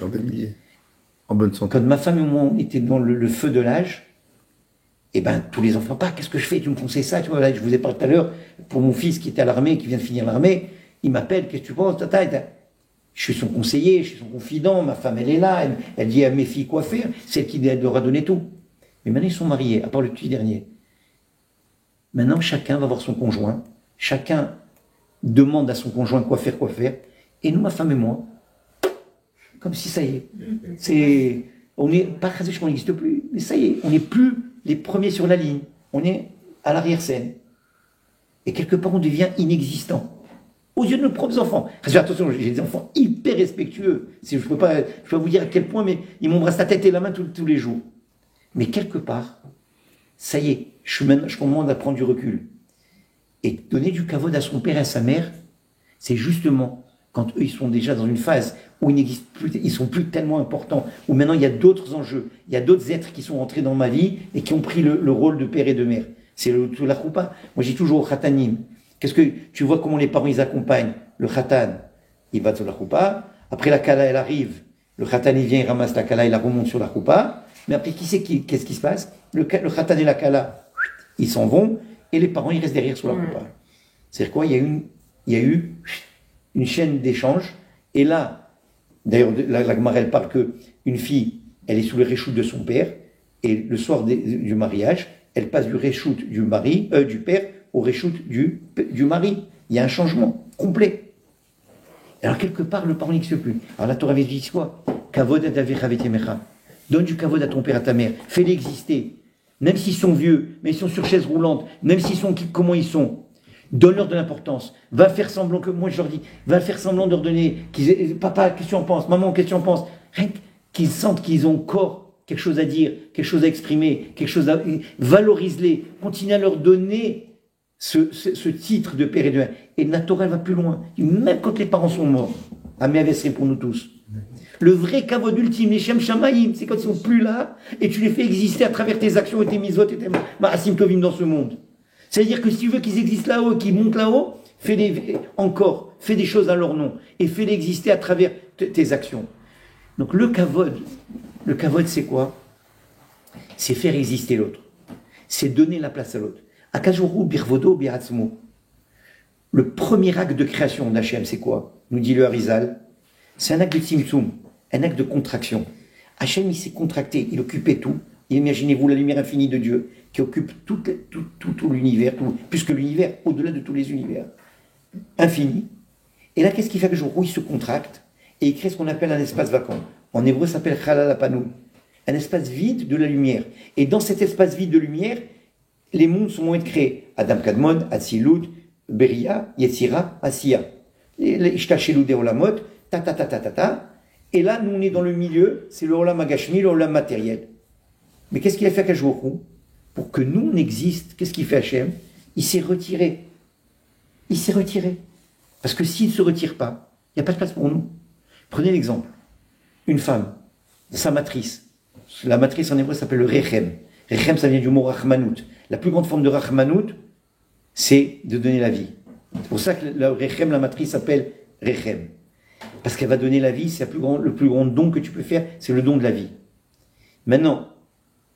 En bonne santé. Quand ma femme et moi, on était dans le feu de l'âge, et ben tous les enfants, qu'est-ce que je fais? Tu me conseilles ça? Tu vois, là, je vous ai parlé tout à l'heure, pour mon fils qui était à l'armée, qui vient de finir l'armée, il m'appelle, qu'est-ce que tu penses? Je suis son conseiller, je suis son confident, ma femme elle est là, elle dit à mes filles quoi faire, c'est elle qui leur a donné tout. Mais maintenant ils sont mariés, à part le petit dernier. Maintenant chacun va voir son conjoint, chacun demande à son conjoint quoi faire, et nous, ma femme et moi, comme si ça y est, on est, pas qu'on n'existe plus, mais ça y est, on n'est plus les premiers sur la ligne, on est à l'arrière-scène. Et quelque part on devient inexistant. Aux yeux de nos propres enfants. Attention, j'ai des enfants hyper respectueux. Je peux pas vous dire à quel point, mais ils m'embrassent la tête et la main tous les jours. Mais quelque part, ça y est, je commence à prendre du recul. Et donner du kavod à son père et à sa mère, c'est justement quand eux, ils sont déjà dans une phase où ils n'existent plus, ils sont plus tellement importants, où maintenant il y a d'autres enjeux, il y a d'autres êtres qui sont entrés dans ma vie et qui ont pris le rôle de père et de mère. C'est la choupa. Moi, j'ai toujours au khatanim. Qu'est-ce que tu vois comment les parents ils accompagnent le khatan? Il va sur la choupa. Après la kala, elle arrive. Le khatan il vient, il ramasse la kala, il la remonte sur la choupa. Mais après, qu'est-ce qui se passe? Le khatan et la kala, ils s'en vont et les parents ils restent derrière sur la choupa. C'est-à-dire quoi? Il y a eu une chaîne d'échange. Et là, d'ailleurs, la Gemara elle parle que une fille, elle est sous le réchoute de son père, et le soir du mariage, elle passe du réchoute du père au réchoute du mari. Il y a un changement complet. Alors quelque part, le parent n'existe plus. Alors la Torah avait dit quoi? Kavod adavecha vetemecha. Donne du kavod à ton père, à ta mère. Fais-les exister. Même s'ils sont vieux, même s'ils sont sur chaise roulante, même s'ils sont comment ils sont. Donne-leur de l'importance. Va faire semblant que, moi je leur dis, va faire semblant de leur donner, papa, qu'est-ce que tu en penses? Maman, qu'est-ce que tu en penses? Rien qu'ils sentent qu'ils ont encore quelque chose à dire, quelque chose à exprimer, quelque chose à... Valorise-les. Continue à leur donner ce titre de père et de mère. Et la Torah va plus loin. Même quand les parents sont morts, Améavesserait pour nous tous. Le vrai kavod ultime, les Shem Shamaïm, c'est quand ils sont plus là, et tu les fais exister à travers tes actions et tes misot et tes ma'asim tovim dans ce monde. C'est-à-dire que si tu veux qu'ils existent là-haut, qu'ils montent là-haut, fais des choses à leur nom, et fais-les exister à travers tes actions. Donc le kavod c'est quoi? C'est faire exister l'autre. C'est donner la place à l'autre. Akajuru birvodo biratzmo. Le premier acte de création d'Hachem, c'est quoi? Nous dit le Harizal. C'est un acte de tzimtzum, un acte de contraction. Hachem, il s'est contracté, il occupait tout. Imaginez-vous la lumière infinie de Dieu qui occupe tout l'univers, plus que l'univers, au-delà de tous les univers. Infini. Et là, qu'est-ce qui fait que il se contracte et il crée ce qu'on appelle un espace vacant. En hébreu, ça s'appelle Chalal Hapanou. Un espace vide de la lumière. Et dans cet espace vide de lumière, les mondes vont être créés. Adam Kadmon, Atzilut, Beria, Yetzira, Asiya. Ishtashelou de Olamot, Et là, nous, on est dans le milieu, c'est le Olam Agashmi, le Olam matériel. Mais qu'est-ce qu'il a fait à Kajoukou? Pour que nous, on existe, qu'est-ce qu'il fait Hachem? Il s'est retiré. Il s'est retiré. Parce que s'il ne se retire pas, il n'y a pas de place pour nous. Prenez l'exemple. Une femme, sa matrice. La matrice en hébreu s'appelle le Rechem. Rechem, ça vient du mot Rachmanout. La plus grande forme de Rachmanout, c'est de donner la vie. C'est pour ça que le Rechem, la matrice, s'appelle Rechem. Parce qu'elle va donner la vie, c'est le plus grand don que tu peux faire, c'est le don de la vie. Maintenant,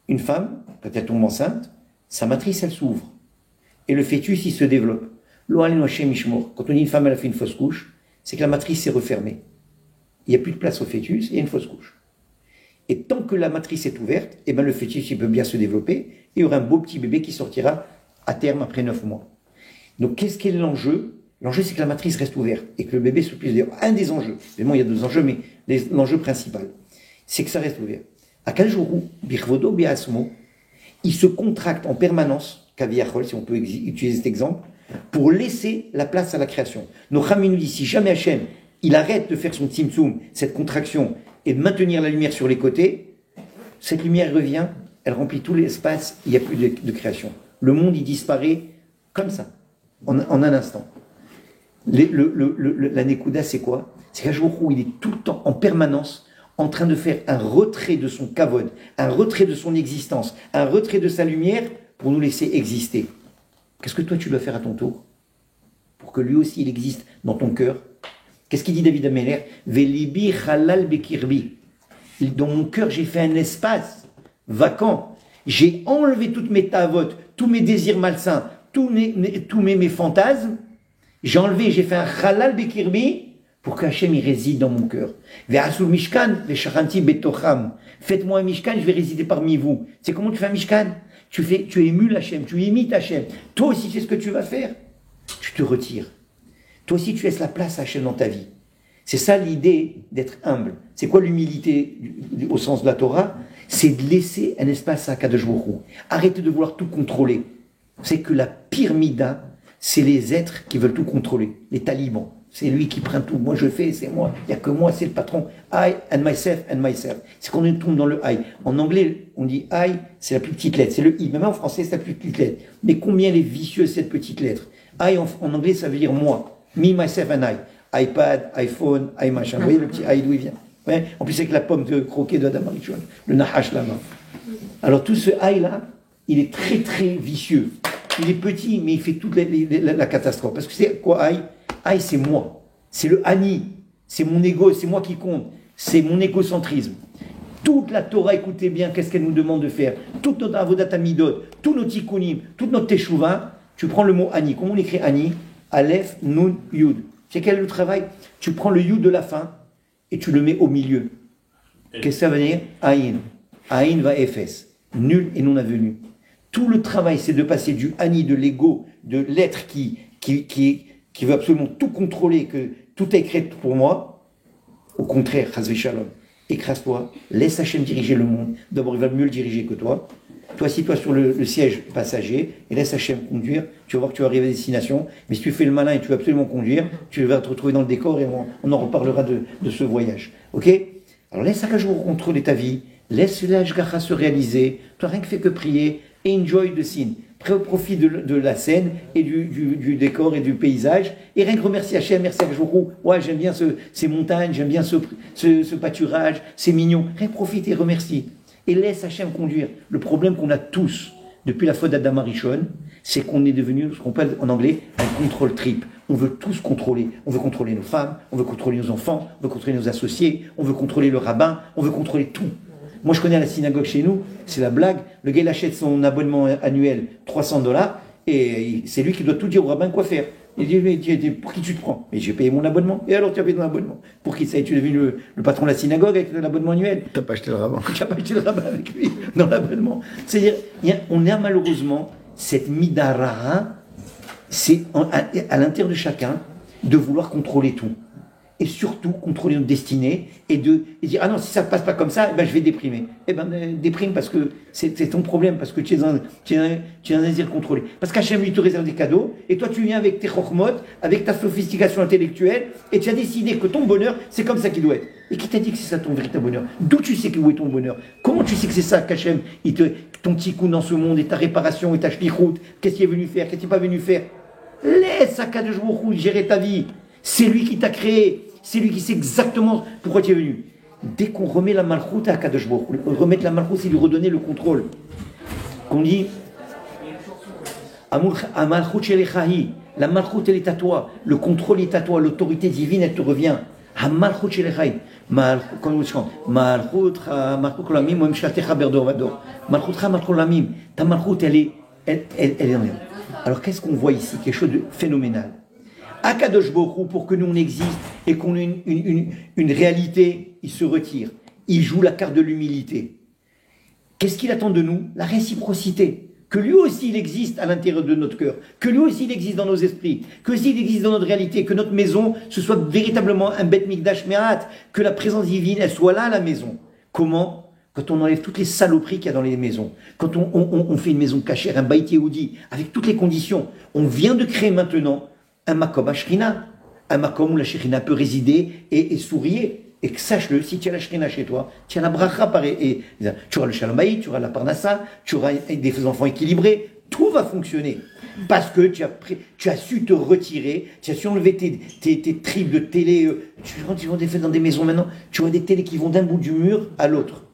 une femme, quand elle tombe enceinte, sa matrice, elle s'ouvre. Et le fœtus, il se développe. Quand on dit une femme, elle a fait une fausse couche, c'est que la matrice s'est refermée. Il n'y a plus de place au fœtus, il y a une fausse couche. Et tant que la matrice est ouverte, eh ben le fœtus, il peut bien se développer, et il y aura un beau petit bébé qui sortira à terme après 9 mois. Donc, qu'est-ce qu'est l'enjeu? L'enjeu, c'est que la matrice reste ouverte, et que le bébé se puisse développer. Un des enjeux, évidemment, il y a 2 enjeux, mais l'enjeu principal, c'est que ça reste ouvert. À Kajuru, Birvodo, Biasmo, il se contracte en permanence, Kaviachol, si on peut utiliser cet exemple, pour laisser la place à la création. Nos Chachamim nous disent, si jamais Hachem, il arrête de faire son tzimtzum, cette contraction, et de maintenir la lumière sur les côtés, cette lumière revient, elle remplit tout l'espace, il n'y a plus de création. Le monde, il disparaît comme ça, en un instant. La Nekuda, c'est quoi? C'est qu'un jour où il est tout le temps, en permanence, en train de faire un retrait de son kavod, un retrait de son existence, un retrait de sa lumière pour nous laisser exister. Qu'est-ce que toi tu dois faire à ton tour pour que lui aussi il existe dans ton cœur? Qu'est-ce qu'il dit David Améler? Velibi halal bekirbi. Dans mon cœur j'ai fait un espace vacant. J'ai enlevé toutes mes tavotes, tous mes désirs malsains, tous mes fantasmes. J'ai enlevé, j'ai fait un halal bekirbi pour qu'Hachem y réside dans mon cœur. Ve'asul mishkan ve'sharanti betocham. Faites-moi un mishkan, je vais résider parmi vous. C'est comment tu fais un mishkan? Tu émules Hachem, tu imites Hachem. Toi aussi, c'est ce que tu vas faire. Tu te retires. Toi aussi, tu laisses la place à Hachem dans ta vie. C'est ça l'idée d'être humble. C'est quoi l'humilité au sens de la Torah? C'est de laisser un espace à Kadosh Baruch Hu. Arrêtez de vouloir tout contrôler. C'est que la pire mida, c'est les êtres qui veulent tout contrôler. Les talibans. C'est lui qui prend tout. Moi, je fais, c'est moi. Il n'y a que moi, c'est le patron. I and myself and myself. C'est qu'on tombe dans le I. En anglais, on dit I, c'est la plus petite lettre. C'est le I. Même en français, c'est la plus petite lettre. Mais combien elle est vicieuse, cette petite lettre? I, en anglais, ça veut dire moi. Me, myself and I. iPad, iPhone, iMachin. Vous voyez le petit i d'où il vient? Ouais. En plus, avec la pomme de croquet de Adam Arishon, le Nahash là-bas. Alors, tout ce i là, il est très très vicieux. Il est petit, mais il fait toute la catastrophe. Parce que c'est quoi i? I, c'est moi. C'est le Ani. C'est mon ego, c'est moi qui compte. C'est mon égocentrisme. Toute la Torah, écoutez bien, qu'est-ce qu'elle nous demande de faire? Toute notre avodat amidot, tous nos tikkunim, toute notre teshuva, tu prends le mot Ani. Comment on écrit Ani? Aleph, Nun, Yud. Tu sais quel est le travail? Tu prends le Yud de la fin et tu le mets au milieu. Qu'est-ce que ça veut dire? Aïn. Aïn va Ephes. Nul et non avenu. Tout le travail, c'est de passer du Ani, de l'ego, de l'être qui veut absolument tout contrôler, que tout est écrit pour moi. Au contraire, Chazvé Shalom. Écrase-toi, laisse Hachem diriger le monde. D'abord, il va mieux le diriger que toi. Toi, assis-toi sur le siège passager et laisse Hachem conduire. Tu vas voir que tu vas arriver à destination. Mais si tu fais le malin et tu veux absolument conduire, tu vas te retrouver dans le décor et on en reparlera de ce voyage. Ok? Alors laisse Hachem contrôler ta vie. Laisse l'Ashgacha se réaliser. Tu n'as rien que fait que prier. Enjoy the scene. Profite de la scène et du décor et du paysage. Et rien que remercie Hachem, merci Hachem. Ouais, j'aime bien ces montagnes, j'aime bien ce pâturage, c'est mignon. Rien que profite et remercie. Et laisse Hachem conduire. Le problème qu'on a tous, depuis la faute d'Adam Arishon, c'est qu'on est devenu, ce qu'on appelle en anglais, un contrôle trip. On veut tous contrôler. On veut contrôler nos femmes, on veut contrôler nos enfants, on veut contrôler nos associés, on veut contrôler le rabbin, on veut contrôler tout. Moi, je connais à la synagogue chez nous, c'est la blague. Le gars, il achète son abonnement annuel $300 et c'est lui qui doit tout dire au rabbin quoi faire. Il dit, mais pour qui tu te prends? Mais j'ai payé mon abonnement. Et alors, tu as payé ton abonnement? Pour qui ça? Tu es devenu le patron de la synagogue avec l'abonnement annuel? Tu n'as pas acheté le rabbin. Tu n'as pas acheté le rabbin avec lui dans l'abonnement. C'est-à-dire, on a malheureusement cette midara, c'est à l'intérieur de chacun de vouloir contrôler tout. Et surtout contrôler notre destinée et dire ah non, si ça ne passe pas comme ça, eh ben, je vais déprimer. Eh ben déprime parce que c'est ton problème, parce que tu es un désir contrôlé. Parce qu'Hachem lui te réserve des cadeaux et toi tu viens avec tes chokhmot, avec ta sophistication intellectuelle et tu as décidé que ton bonheur c'est comme ça qu'il doit être. Et qui t'a dit que c'est ça ton véritable bonheur? D'où tu sais où est ton bonheur? Comment tu sais que c'est ça qu'Hachem, ton tikkun dans ce monde et ta réparation et ta shlichut, qu'est-ce qu'il est venu faire, qu'est-ce qu'il n'est pas venu faire? Laisse Akadosh Baruch Hu gérer ta vie. C'est lui qui t'a créé. C'est lui qui sait exactement pourquoi tu es venu. Dès qu'on remet la malchoute à Akadosh Baruch Hu, remettre la malchoute, c'est lui redonner le contrôle. Qu'on dit Amalchout shelechahi, la malchoute elle est à toi, le contrôle est à toi, l'autorité divine elle te revient. Amalchout shelechahi, malchout lamim, moem shaltecha berdor vador. Malchout lamim, ta malchoute elle est en elle. Alors qu'est-ce qu'on voit ici? Quelque chose de phénoménal. Akadosh Baruch Hu, pour que nous on existe et qu'on ait une réalité, il se retire. Il joue la carte de l'humilité. Qu'est-ce qu'il attend de nous? La réciprocité. Que lui aussi il existe à l'intérieur de notre cœur. Que lui aussi il existe dans nos esprits. Que lui aussi il existe dans notre réalité. Que notre maison, ce soit véritablement un Bet Mikdash Me'at. Que la présence divine, elle soit là à la maison. Comment? Quand on enlève toutes les saloperies qu'il y a dans les maisons. Quand on fait une maison cachère, un Beit Yehudi, avec toutes les conditions. On vient de créer maintenant un makom Ashrina, un makom où la Shrina peut résider et sourire. Et que sache-le, si tu as la Shrina chez toi, tu as la bracha pareil. Tu auras le Shalom Bayit, tu auras la Parnassa, tu auras des enfants équilibrés, tout va fonctionner. Parce que tu as su te retirer, tu as su enlever tes tripes de télé. Quand ils vont des fêtes dans des maisons maintenant, tu vois des télés qui vont d'un bout du mur à l'autre.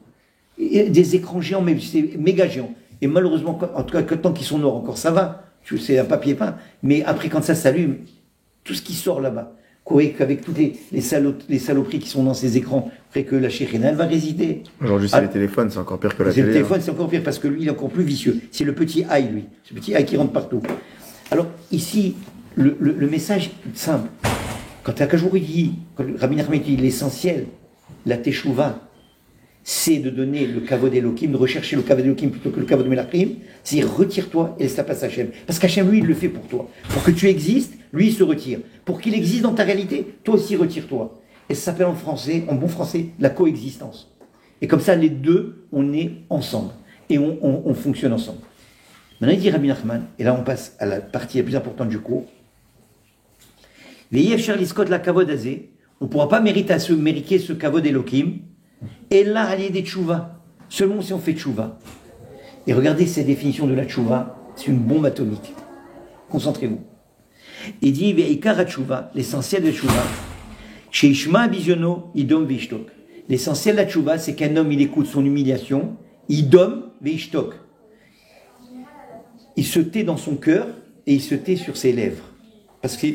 Des écrans géants, mais c'est méga géants. Et malheureusement, en tout cas, tant qu'ils sont noirs encore, ça va. C'est un papier peint, mais après quand ça s'allume, tout ce qui sort là-bas, qu'avec toutes les saloperies qui sont dans ces écrans, après que la Shekhinah, elle va résider. Aujourd'hui c'est les téléphones, c'est encore pire que la télé. Le téléphone c'est encore pire parce que lui il est encore plus vicieux, c'est le petit aïe lui, ce petit aïe qui rentre partout. Alors ici, le message est simple, quand Akajour dit, quand Rabbi Nachman dit l'essentiel, la Teshuvah, c'est de donner le kavod Elohim, de rechercher le kavod Elohim plutôt que le kavod Melachim, c'est retire-toi et laisse la place à Hachem. Parce qu'Hachem, lui, il le fait pour toi. Pour que tu existes, lui, il se retire. Pour qu'il existe dans ta réalité, toi aussi, retire-toi. Et ça s'appelle en français, en bon français, la coexistence. Et comme ça, les deux, on est ensemble. Et on fonctionne ensemble. Maintenant, il dit Rabbi Nachman, et là, on passe à la partie la plus importante du cours. Veillez, cher Liskot, la kavod azé, on ne pourra pas mériter ce kavod Elohim. Et là, allié des tchouva, seulement si on fait tchouva. Et regardez cette définition de la tchouva, c'est une bombe atomique. Concentrez-vous. Il dit, l'essentiel de tchouva, Chez Ishma Biziono, Idom Vishtok. L'essentiel de la tchouva, c'est qu'un homme, il écoute son humiliation, Idom Vishtok. Il se tait dans son cœur et il se tait sur ses lèvres. Parce que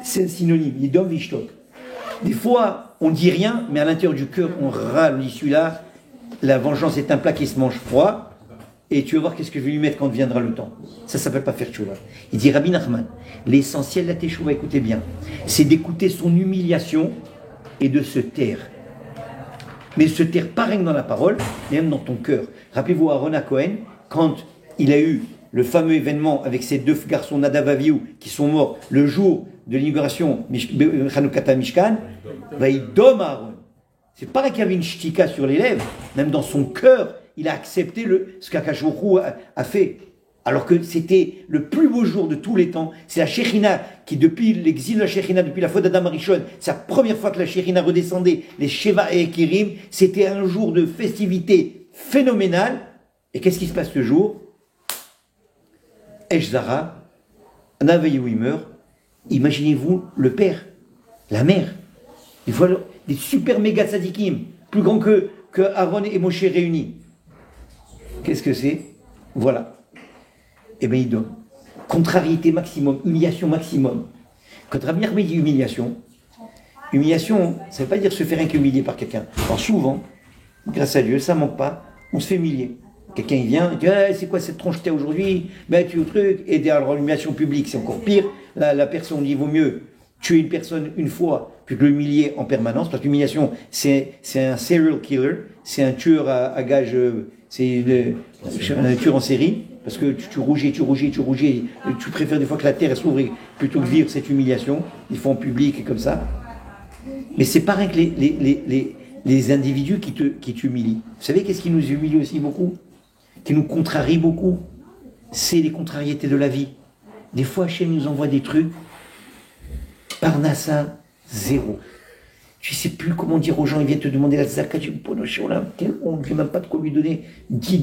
c'est un synonyme, Idom Vishtok. Des fois, on dit rien, mais à l'intérieur du cœur, on râle, on dit celui-là, la vengeance est un plat qui se mange froid, et tu vas voir qu'est-ce que je vais lui mettre quand viendra le temps. Ça ne s'appelle pas faire tchouva. Il dit Rabbi Nachman, l'essentiel de la teshuva, écoutez bien, c'est d'écouter son humiliation et de se taire. Mais se taire pas rien que dans la parole, mais même dans ton cœur. Rappelez-vous Aaron Cohen, quand il a eu le fameux événement avec ses deux garçons Nadav et Avihu qui sont morts le jour de l'inauguration Chanukata Mishkan, il dom Aaron. C'est pareil qu'il y avait une shtika sur les lèvres, même dans son cœur, il a accepté ce qu'Akash Baruch Hu a fait. Alors que c'était le plus beau jour de tous les temps. C'est la Shekhinah qui, depuis l'exil de la Shekhinah, depuis la faute d'Adam Arishon, c'est la première fois que la Shekhinah redescendait, les Sheva et Kirim, c'était un jour de festivité phénoménale. Et qu'est-ce qui se passe ce jour? Eshzara, Navayu, il meurt. Imaginez-vous le père, la mère. Des fois, des super méga tzadikim, plus grands que Aaron et Moshe réunis. Qu'est-ce que c'est? Voilà. Eh bien, il donne. Contrariété maximum, humiliation maximum. Quand Rabbi Nachman dit humiliation, ça ne veut pas dire se faire humilier par quelqu'un. Alors souvent, grâce à Dieu, ça ne manque pas, on se fait humilier. Quelqu'un il vient, il dit c'est quoi cette tronche aujourd'hui? Ben tu es au truc, et derrière l'humiliation publique, c'est encore pire. La personne dit il vaut mieux tuer une personne une fois puis que l'humilier en permanence, parce que l'humiliation c'est un serial killer, c'est un tueur à gages, c'est un tueur en série, parce que tu rougis, tu préfères des fois que la terre s'ouvre plutôt que vivre cette humiliation, il faut en public et comme ça. Mais c'est pareil que les individus qui t'humilient. Vous savez qu'est-ce qui nous humilie aussi beaucoup? Qui nous contrarie beaucoup? C'est les contrariétés de la vie. Des fois, Hachem nous envoie des trucs, Parnassa, zéro. Tu ne sais plus comment dire aux gens, ils viennent te demander la zakat du Ponosholam, quelle honte, je n'ai même pas de quoi lui donner 10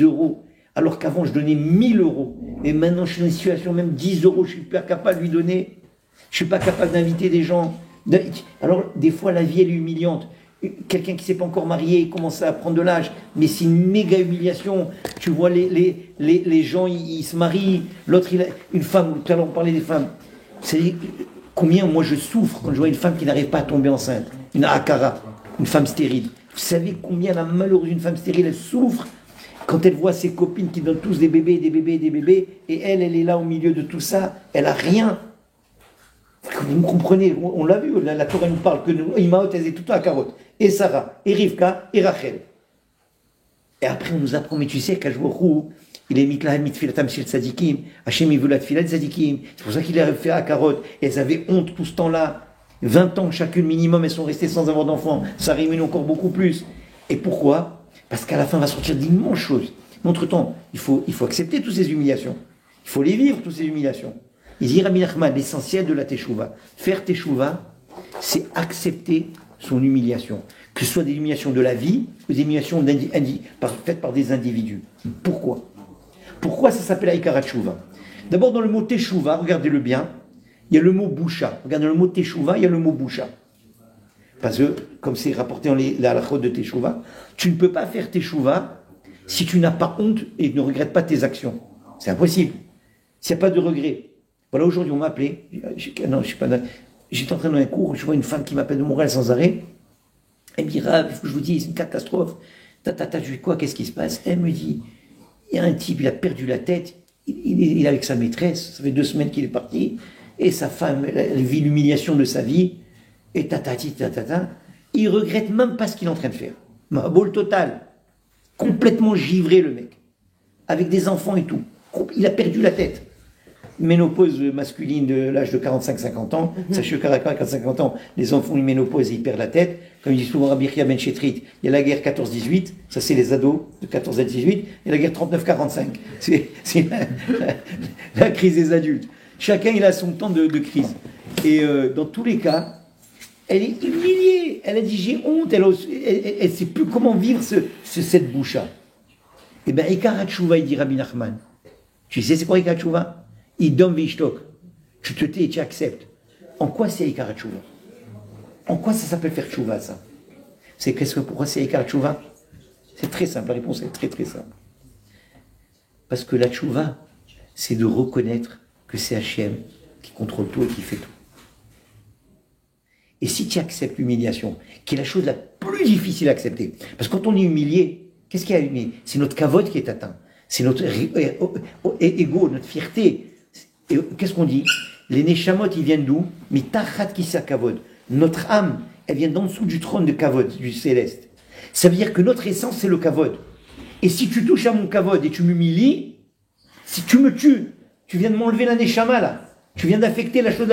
euros, alors qu'avant je donnais 1000 euros. Et maintenant je suis dans une situation, même 10 euros, je ne suis pas capable de lui donner. Je ne suis pas capable d'inviter des gens. Alors, des fois, la vie, elle est humiliante. Quelqu'un qui ne s'est pas encore marié, il commence à prendre de l'âge, mais c'est une méga humiliation. Tu vois, les gens, ils se marient. L'autre, une femme, tout à l'heure, on parlait des femmes. C'est combien, moi, je souffre quand je vois une femme qui n'arrive pas à tomber enceinte. Une akara, une femme stérile. Vous savez combien la malheureuse, une femme stérile, elle souffre quand elle voit ses copines qui donnent tous des bébés, et elle est là au milieu de tout ça, elle n'a rien. Vous me comprenez, on l'a vu, la Torah nous parle que Imaot, elles étaient toutes à carotte. Et Sarah, et Rivka, et Rachel. Et après, on nous apprend, mais tu sais qu'Ajborou, il est mitla mitfilatam shel tzadikim, Hachem il veut la tfilat tzadikim, c'est pour ça qu'il a fait à carotte. Et elles avaient honte tout ce temps-là. 20 ans chacune minimum, elles sont restées sans avoir d'enfants. Ça réunit encore beaucoup plus. Et pourquoi? Parce qu'à la fin, va sortir d'immenses choses. Mais entre-temps, il faut accepter toutes ces humiliations. Il faut les vivre, toutes ces humiliations. Il dit Rabbi Nachman, l'essentiel de la teshuva. Faire teshuva, c'est accepter son humiliation. Que ce soit des humiliations de la vie ou des humiliations faites par des individus. Pourquoi? Pourquoi ça s'appelle Aïkara Teshuva? D'abord, dans le mot teshuva, regardez-le bien, il y a le mot boucha. Regardez le mot teshuva, il y a le mot boucha. Parce que, comme c'est rapporté dans la halachot de teshuva, tu ne peux pas faire teshuva si tu n'as pas honte et ne regrettes pas tes actions. C'est impossible. S'il n'y a pas de regret. Voilà, aujourd'hui, on m'a appelé. Non, je suis pas là. J'étais en train de donner un cours, je vois une femme qui m'appelle de Montréal sans arrêt. Elle me dit, Rav, il faut que je vous dise, c'est une catastrophe. Je dis quoi, qu'est-ce qui se passe? Elle me dit, il y a un type, il a perdu la tête, il est avec sa maîtresse, ça fait 2 semaines qu'il est parti, et sa femme, elle vit l'humiliation de sa vie, et il regrette même pas ce qu'il est en train de faire. Maboul total. Complètement givré, le mec. Avec des enfants et tout. Il a perdu la tête. Ménopause masculine de l'âge de 45-50 ans. Sachez qu'à 40-50 ans, les enfants une ménopause et ils perdent la tête. Comme il dit souvent Rabbi Chia Ben Chetrit, il y a la guerre 14-18, ça c'est les ados de 14 à 18, et la guerre 39-45, c'est la crise des adultes. Chacun il a son temps de crise. Et dans tous les cas, elle est humiliée. Elle a dit j'ai honte, elle ne sait plus comment vivre cette boucha. Et bien, Ikar HaTshuva, il dit Rabbi Nachman. Tu sais c'est quoi Ikar HaTshuva? Idom vishtok. Tu te tais et tu acceptes. En quoi c'est Ikar HaTshuva? En quoi ça s'appelle faire tchouva, ça? Pourquoi c'est Ikar tchouva? C'est très simple, la réponse est très très simple. Parce que la tchouva, c'est de reconnaître que c'est Hachem qui contrôle tout et qui fait tout. Et si tu acceptes l'humiliation, qui est la chose la plus difficile à accepter, parce que quand on est humilié, qu'est-ce qui est humilié? C'est notre kavod qui est atteint, c'est notre ego, notre fierté. Et qu'est-ce qu'on dit? Les neshamot, ils viennent d'où? Mitachat kisa kavod. Notre âme, elle vient d'en dessous du trône de kavod, du céleste. Ça veut dire que notre essence, c'est le kavod. Et si tu touches à mon kavod et tu m'humilies, si tu me tues, tu viens de m'enlever la neshama là. Tu viens d'affecter la chose.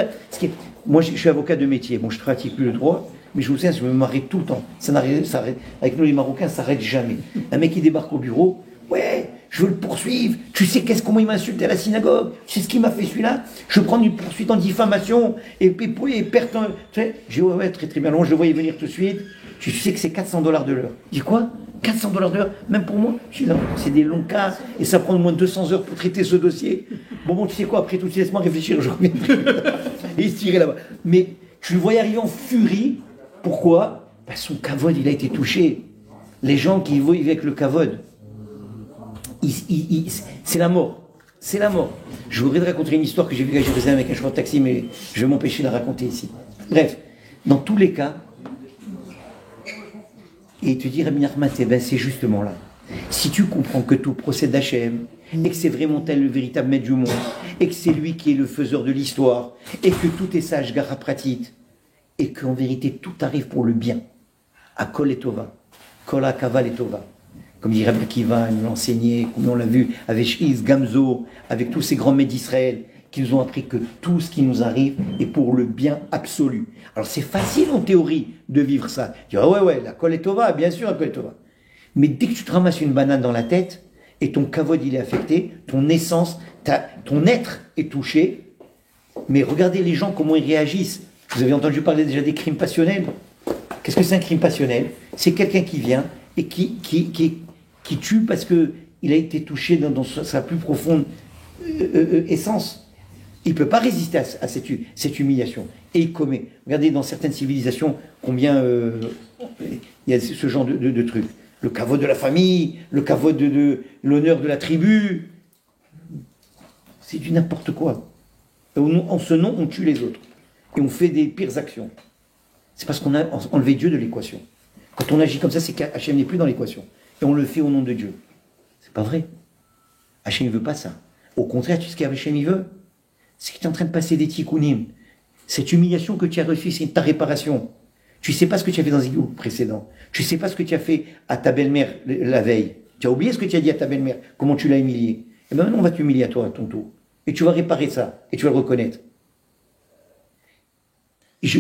Moi, je suis avocat de métier. Bon, je ne pratique plus le droit, mais je vous sais, je me marie tout le temps. Ça arrête. Avec nous, les Marocains, ça n'arrête jamais. Un mec qui débarque au bureau, ouais, je veux le poursuivre. Tu sais comment il m'a insulté à la synagogue? Tu sais ce qu'il m'a fait celui-là? Je prends une poursuite en diffamation et perte. Tu sais, j'ai dit, ouais, très très bien. Alors, je le voyais venir tout de suite. Tu sais que c'est $400 de l'heure. Je dis quoi? $400 de l'heure? Même pour moi? Je dis non, c'est des longs cas et ça prend au moins 200 heures pour traiter ce dossier. Bon, tu sais quoi? Après tout, laisse-moi réfléchir, je reviens. Et il se tirait là-bas. Mais tu le voyais arriver en furie. Pourquoi? Parce que son kavod, il a été touché. Les gens qui vivent avec le kavod, c'est la mort. C'est la mort. Je voudrais te raconter une histoire que j'ai vue quand je faisais avec un chauffeur de taxi, mais je vais m'empêcher de la raconter ici. Bref, dans tous les cas, et te dire, Rabbi Nachman, c'est justement là. Si tu comprends que tout procède d'Hachem, et que c'est vraiment tel le véritable maître du monde, et que c'est lui qui est le faiseur de l'histoire, et que tout est sage, gara pratit, et qu'en vérité tout arrive pour le bien, à Kol et Tova, Kol HaKaval et Tova. Comme dit Rabbi Akiva, nous l'a enseigné, comme on l'a vu avec Iz, Gamzo, avec tous ces grands maîtres d'Israël, qui nous ont appris que tout ce qui nous arrive est pour le bien absolu. Alors c'est facile en théorie de vivre ça. Tu dis, ah ouais, la Kol et Tova, bien sûr, la Kol et Tova. Mais dès que tu te ramasses une banane dans la tête, et ton kavod il est affecté, ton essence, ton être est touché, mais regardez les gens, comment ils réagissent. Vous avez entendu parler déjà des crimes passionnels. Qu'est-ce que c'est un crime passionnel? C'est quelqu'un qui vient et qui tue parce qu'il a été touché dans sa plus profonde essence. Il ne peut pas résister à cette humiliation. Et il commet. Regardez dans certaines civilisations combien il y a ce genre de trucs. Le kavod de la famille, le kavod de l'honneur de la tribu. C'est du n'importe quoi. En ce nom, on tue les autres. Et on fait des pires actions. C'est parce qu'on a enlevé Dieu de l'équation. Quand on agit comme ça, c'est qu'Hachem n'est plus dans l'équation. Et on le fait au nom de Dieu. C'est pas vrai. Hachem ne veut pas ça. Au contraire, tu sais ce qu'Hachem il veut? C'est que tu es en train de passer des tikkunim. Cette humiliation que tu as reçue, c'est ta réparation. Tu ne sais pas ce que tu as fait dans les jours précédents. Tu ne sais pas ce que tu as fait à ta belle-mère la veille. Tu as oublié ce que tu as dit à ta belle-mère, comment tu l'as humiliée. Et bien maintenant, on va t'humilier à toi, à ton tour. Et tu vas réparer ça. Et tu vas le reconnaître.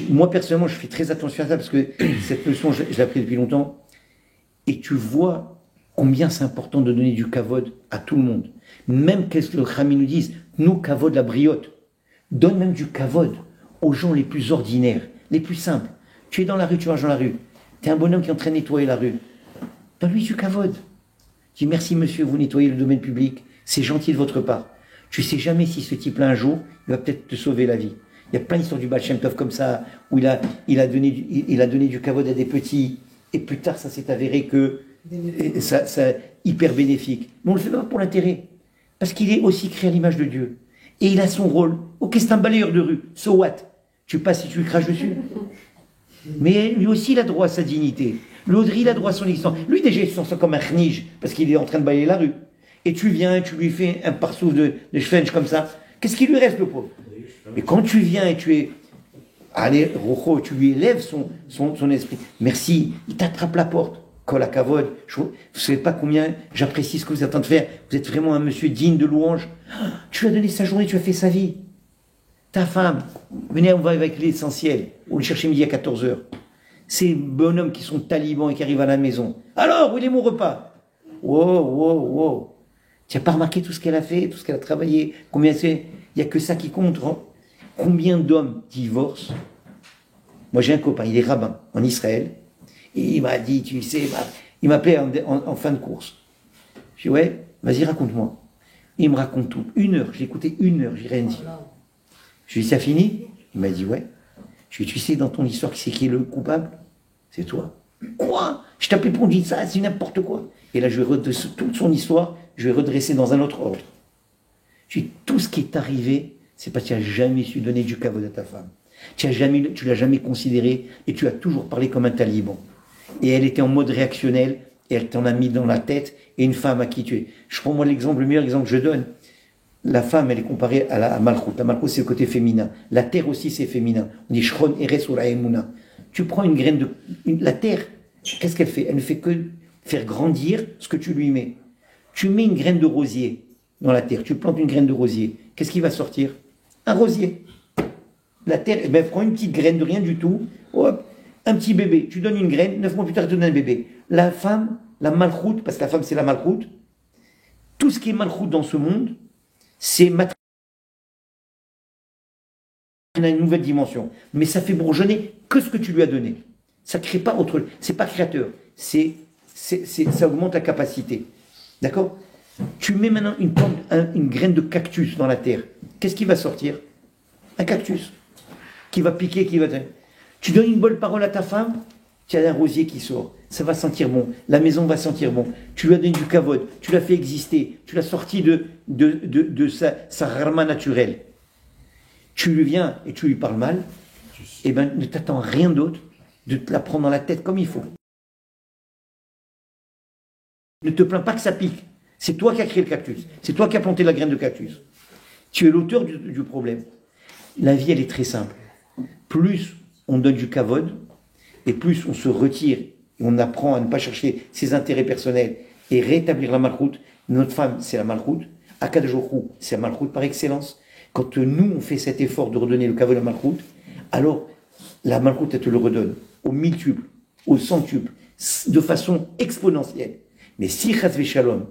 Moi, personnellement, je fais très attention à ça parce que cette leçon, je l'ai appris depuis longtemps. Et tu vois combien c'est important de donner du kavod à tout le monde. Même qu'est-ce que le Khami nous dise, nous, kavod, la briotte. Donne même du kavod aux gens les plus ordinaires, les plus simples. Tu es dans la rue, tu marches dans la rue. Tu es un bonhomme qui est en train de nettoyer la rue. Donne-lui du kavod. Dis merci monsieur, vous nettoyez le domaine public. C'est gentil de votre part. Tu ne sais jamais si ce type-là, un jour, il va peut-être te sauver la vie. Il y a plein d'histoires du Baal Shem Tov comme ça, où il a donné du kavod à des petits, et plus tard, ça s'est avéré que ça hyper bénéfique. Mais on ne le fait pas pour l'intérêt. Parce qu'il est aussi créé à l'image de Dieu. Et il a son rôle. Ok, c'est un balayeur de rue. So what? Tu passes et tu lui craches dessus. Mais lui aussi, il a droit à sa dignité. L'Audry, il a droit à son existence. Lui, déjà, il se sent comme un khnige, parce qu'il est en train de balayer la rue. Et tu viens, tu lui fais un parsouf de shvench comme ça. Qu'est-ce qui lui reste, le pauvre? Mais quand tu viens et tu es... Allez, Rocho, tu lui élèves son esprit. Merci, il t'attrape la porte. Kol HaKavod. Vous ne savez pas combien j'apprécie ce que vous êtes en train de faire. Vous êtes vraiment un monsieur digne de louange. Tu lui as donné sa journée, tu as fait sa vie. Ta femme, venez, on va avec l'essentiel. On le chercher midi à 14h. Ces bonhommes qui sont talibans et qui arrivent à la maison. Alors, où est mon repas? Wow. Tu n'as pas remarqué tout ce qu'elle a fait, tout ce qu'elle a travaillé, combien c'est? Il n'y a que ça qui compte. Hein. Combien d'hommes divorcent? Moi, j'ai un copain, il est rabbin en Israël. Et il m'a dit, tu sais, il m'appelait en fin de course. Je dis, ouais, vas-y, raconte-moi. Il me raconte tout. 1 heure, j'ai écouté 1 heure, j'ai rien dit. Je lui ai dit, ça fini? Il m'a dit, ouais. Je lui ai dit, tu sais dans ton histoire qui est le coupable? C'est toi. Quoi? Je t'appelais pour dire ça, c'est n'importe quoi. Et là, je vais redresser toute son histoire, je vais redresser dans un autre ordre. Je lui ai dit, tout ce qui est arrivé, c'est parce que tu n'as jamais su donner du kavod à ta femme. Tu l'as jamais considéré et tu as toujours parlé comme un taliban. Et elle était en mode réactionnel et elle t'en a mis dans la tête et une femme à qui tu es. Je prends moi l'exemple, le meilleur exemple que je donne. La femme, elle est comparée à Malchut. La Malchut, c'est le côté féminin. La terre aussi, c'est féminin. On dit Shron Eres Ura Emuna. Tu prends une graine de. La terre, qu'est-ce qu'elle fait? Elle ne fait que faire grandir ce que tu lui mets. Tu mets une graine de rosier dans la terre. Tu plantes une graine de rosier. Qu'est-ce qui va sortir? Un rosier. La terre, eh ben, prend une petite graine de rien du tout. Hop, un petit bébé. Tu donnes une graine, 9 mois plus tard, tu donnes un bébé. La femme, la Malchut, parce que la femme, c'est la Malchut. Tout ce qui est Malchut dans ce monde, c'est matériel. Il a une nouvelle dimension. Mais ça fait bourgeonner que ce que tu lui as donné. Ça ne crée pas autre. C'est pas créateur. Ça augmente la capacité. D'accord? Tu mets maintenant une graine de cactus dans la terre. Qu'est-ce qui va sortir? Un cactus. Qui va piquer, qui va. Tu donnes une bonne parole à ta femme, tu as un rosier qui sort. Ça va sentir bon. La maison va sentir bon. Tu lui as donné du kavod. Tu l'as fait exister. Tu l'as sorti de sa rarma naturelle. Tu lui viens et tu lui parles mal. Eh bien, ne t'attends rien d'autre de te la prendre dans la tête comme il faut. Ne te plains pas que ça pique. C'est toi qui as créé le cactus. C'est toi qui as planté la graine de cactus. Tu es l'auteur du problème. La vie, elle est très simple. Plus on donne du kavod, et plus on se retire, et on apprend à ne pas chercher ses intérêts personnels et rétablir la malchoute. Notre femme, c'est la malchoute. Akadosh Baruch Hu, c'est la malchoute par excellence. Quand nous, on fait cet effort de redonner le kavod à la malchoute, alors la malchoute, elle te le redonne au miltuple, au centuple, de façon exponentielle. Mais si, chas v'shalom,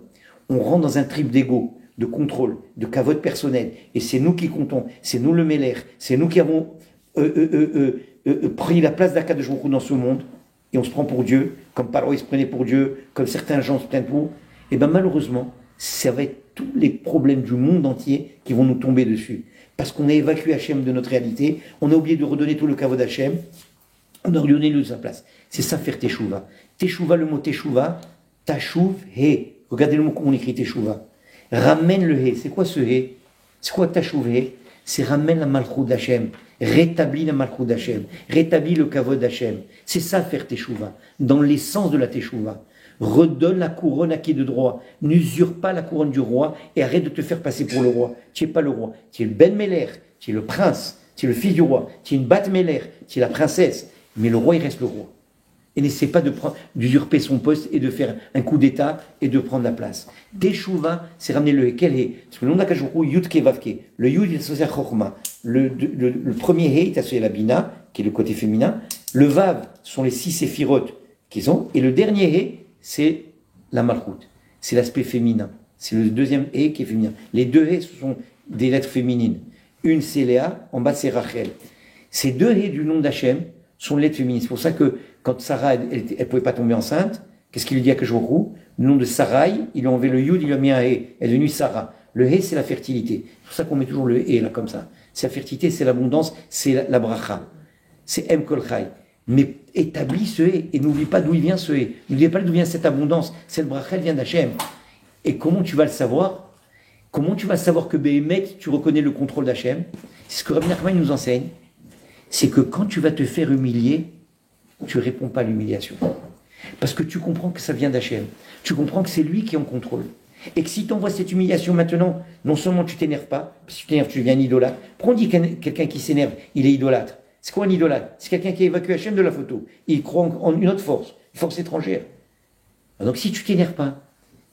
on rentre dans un trip d'ego, de contrôle, de kavod personnel, et c'est nous qui comptons, c'est nous le mêler, c'est nous qui avons pris la place d'Akadosh Baruch Hu dans ce monde, et on se prend pour Dieu, comme Paro il se prenait pour Dieu, comme certains gens se prennent pour, et bien malheureusement, ça va être tous les problèmes du monde entier qui vont nous tomber dessus. Parce qu'on a évacué Hachem de notre réalité, on a oublié de redonner tout le kavod d'Hachem, on a redonné lui de sa place. C'est ça faire Teshuvah. Teshuvah, le mot Teshuvah, Tashuv, He. Regardez le mot comment on écrit Teshuvah. Ramène le He. C'est quoi ce He? C'est quoi Tashuv He? C'est ramène la malchoute d'Hachem. Rétablis la malchoute d'Hachem. Rétablis le kavod d'Hachem. C'est ça faire Teshuvah. Dans l'essence de la Teshuvah. Redonne la couronne à qui est de droit. N'usurpe pas la couronne du roi et arrête de te faire passer pour le roi. Tu n'es pas le roi. Tu es le Ben Meler. Tu es le prince. Tu es le fils du roi. Tu es une Bat Meler. Tu es la princesse. Mais le roi, il reste le roi. Et n'essaie pas d'usurper son poste et de faire un coup d'état et de prendre la place. Teshuvah, c'est ramener le Quel He. Parce que le nom d'Akadosh Baruch Hu, Yud Ke Vav Ke. Le Yud, il est associé à Chokhmah. Le premier He, il est associé à la Bina, qui est le côté féminin. Le Vav sont les 6 séphirotes qui sont. Et le dernier He, c'est la Malchut. C'est l'aspect féminin. C'est le deuxième He qui est féminin. Les deux He, ce sont des lettres féminines. Une, c'est Léa, en bas, c'est Rachel. Ces deux He du nom d'Hachem sont les lettres féminines. C'est pour ça que quand Sarah, elle ne pouvait pas tomber enceinte, qu'est-ce qu'il lui dit à Kajorou? Le nom de Sarai, il lui a enlevé le Yud, il lui a mis un He. Elle est devenue Sarah. Le He, c'est la fertilité. C'est pour ça qu'on met toujours le He là, comme ça. C'est la fertilité, c'est l'abondance, c'est la bracha. C'est M. Kolchai. Mais établis ce He et n'oublie pas d'où il vient ce He. N'oublie pas d'où vient cette abondance. Cette bracha, elle vient d'Hachem. Et comment tu vas le savoir? Comment tu vas savoir que Béhémet, tu reconnais le contrôle d'Hachem? C'est ce que Rabbi Nachman nous enseigne. C'est que quand tu vas te faire humilier, tu ne réponds pas à l'humiliation. Parce que tu comprends que ça vient d'Hachem. Tu comprends que c'est lui qui est en contrôle. Et que si tu envoies cette humiliation maintenant, non seulement tu t'énerves pas, parce que tu t'énerves, tu deviens un idolâtre. Pourquoi on dit quelqu'un qui s'énerve, il est idolâtre? C'est quoi un idolâtre? C'est quelqu'un qui a évacué Hachem de la photo. Il croit en une autre force, une force étrangère. Donc si tu t'énerves pas,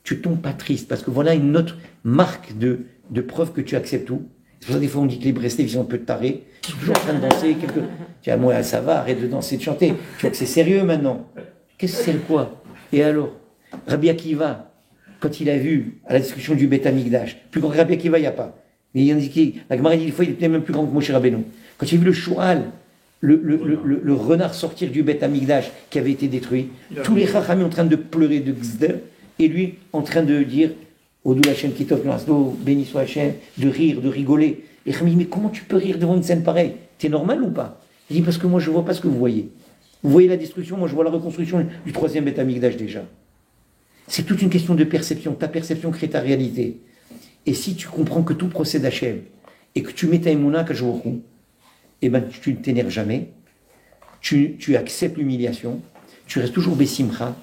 tu tombes pas triste, parce que voilà une autre marque de preuve que tu acceptes tout. C'est pour ça que des fois on dit que les Breslev sont un peu tarés. Ils sont toujours en train de danser. Tu dis, moi ça va, arrête de danser, de chanter. Tu vois que c'est sérieux maintenant. Qu'est-ce que c'est quoi? Et alors, Rabbi Akiva, quand il a vu à la discussion du Beth Amikdash, plus grand que Rabbi Akiva, il n'y a pas. Mais il a dit la Gemara dit des fois il était même plus grand que Moshe Rabbeinu. Quand il a vu le Shoual, le renard sortir du Beth Amikdash qui avait été détruit, tous les Chachamim en train de pleurer de Gzder, et lui en train de dire Odou Hachem Kitov Lasdo, béni soit Hachem, de rire, de rigoler. Et Chachamim, mais comment tu peux rire devant une scène pareille? T'es normal ou pas? Il dit, parce que moi, je ne vois pas ce que vous voyez. Vous voyez la destruction, moi, je vois la reconstruction du troisième Beth Amikdash déjà. C'est toute une question de perception. Ta perception crée ta réalité. Et si tu comprends que tout procède d'Hachem, et que tu mets ta émouna Kajouroum, eh ben, tu ne t'énerves jamais, tu acceptes l'humiliation, tu restes toujours Bessimcha,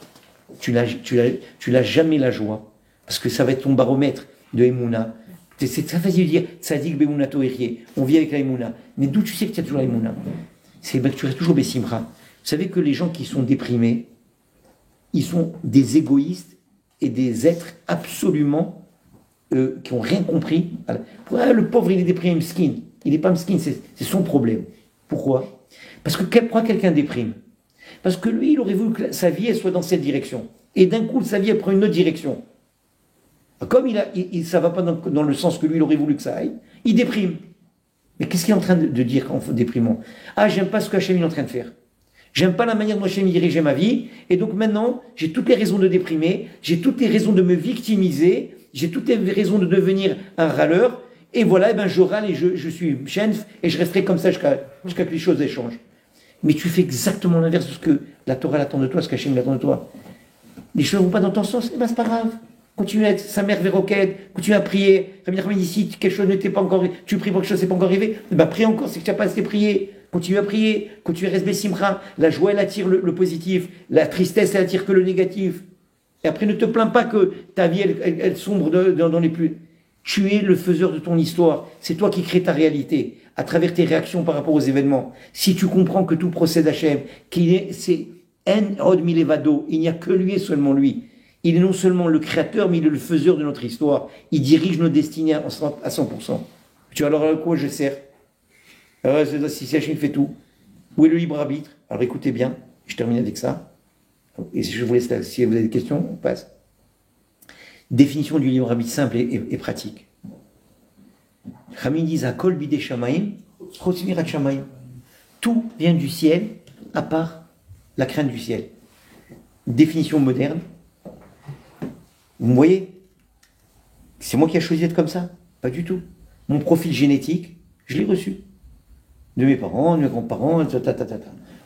tu l'as jamais la joie, parce que ça va être ton baromètre de émouna. C'est très facile de dire, Tzadik Be'emunato Erie, on vit avec la émouna. Mais d'où tu sais que tu as toujours la émouna? C'est ben, que tu restes toujours Bessimcha. Vous savez que les gens qui sont déprimés, ils sont des égoïstes et des êtres absolument qui n'ont rien compris. Ah, le pauvre, il est déprimé, mskin. Il n'est pas mskin, c'est son problème. Pourquoi? Parce que pourquoi quelqu'un déprime? Parce que lui, il aurait voulu que sa vie elle soit dans cette direction. Et d'un coup, sa vie elle prend une autre direction. Comme ça ne va pas dans le sens que lui, il aurait voulu que ça aille, il déprime. Mais qu'est-ce qu'il est en train de dire en déprimant? Ah, j'aime pas ce que Hachem est en train de faire. J'aime pas la manière dont Hachem dirigeait ma vie. Et donc maintenant, j'ai toutes les raisons de déprimer, j'ai toutes les raisons de me victimiser, j'ai toutes les raisons de devenir un râleur. Et voilà, eh ben, je râle et je suis chenf et je resterai comme ça jusqu'à que les choses changent. Mais tu fais exactement l'inverse de ce que la Torah attend de toi, ce qu'Hachem attend de toi. Les choses ne vont pas dans ton sens, eh ben c'est pas grave. Continue à être sa mère Véroked, continue à prier. Ici, quelque chose ne t'est pas encore, tu pries pour quelque chose n'est pas encore arrivé, eh ben prie encore, c'est que tu n'as pas assez prié. Continue à prier, continue à rester simra. La joie, elle attire le positif, la tristesse, elle attire que le négatif. Et après, ne te plains pas que ta vie, elle sombre dans les plus. Tu es le faiseur de ton histoire. C'est toi qui crée ta réalité à travers tes réactions par rapport aux événements. Si tu comprends que tout procède d'Hachem, c'est En Od Milevado, il n'y a que lui et seulement lui. Il est non seulement le créateur, mais il est le faiseur de notre histoire. Il dirige nos destinées à 100%. Tu vois, alors à quoi je sers? Alors, si Hachem fait tout, où est le libre arbitre? Alors écoutez bien, je termine avec ça. Et si je vous laisse là, si vous avez des questions, on passe. Définition du libre arbitre simple et pratique. Ramim dit Akol bidei shamayim, chutz mirat shamayim. Tout vient du ciel, à part la crainte du ciel. Définition moderne. Vous me voyez? C'est moi qui ai choisi d'être comme ça? Pas du tout. Mon profil génétique, je l'ai reçu. De mes parents, de mes grands-parents,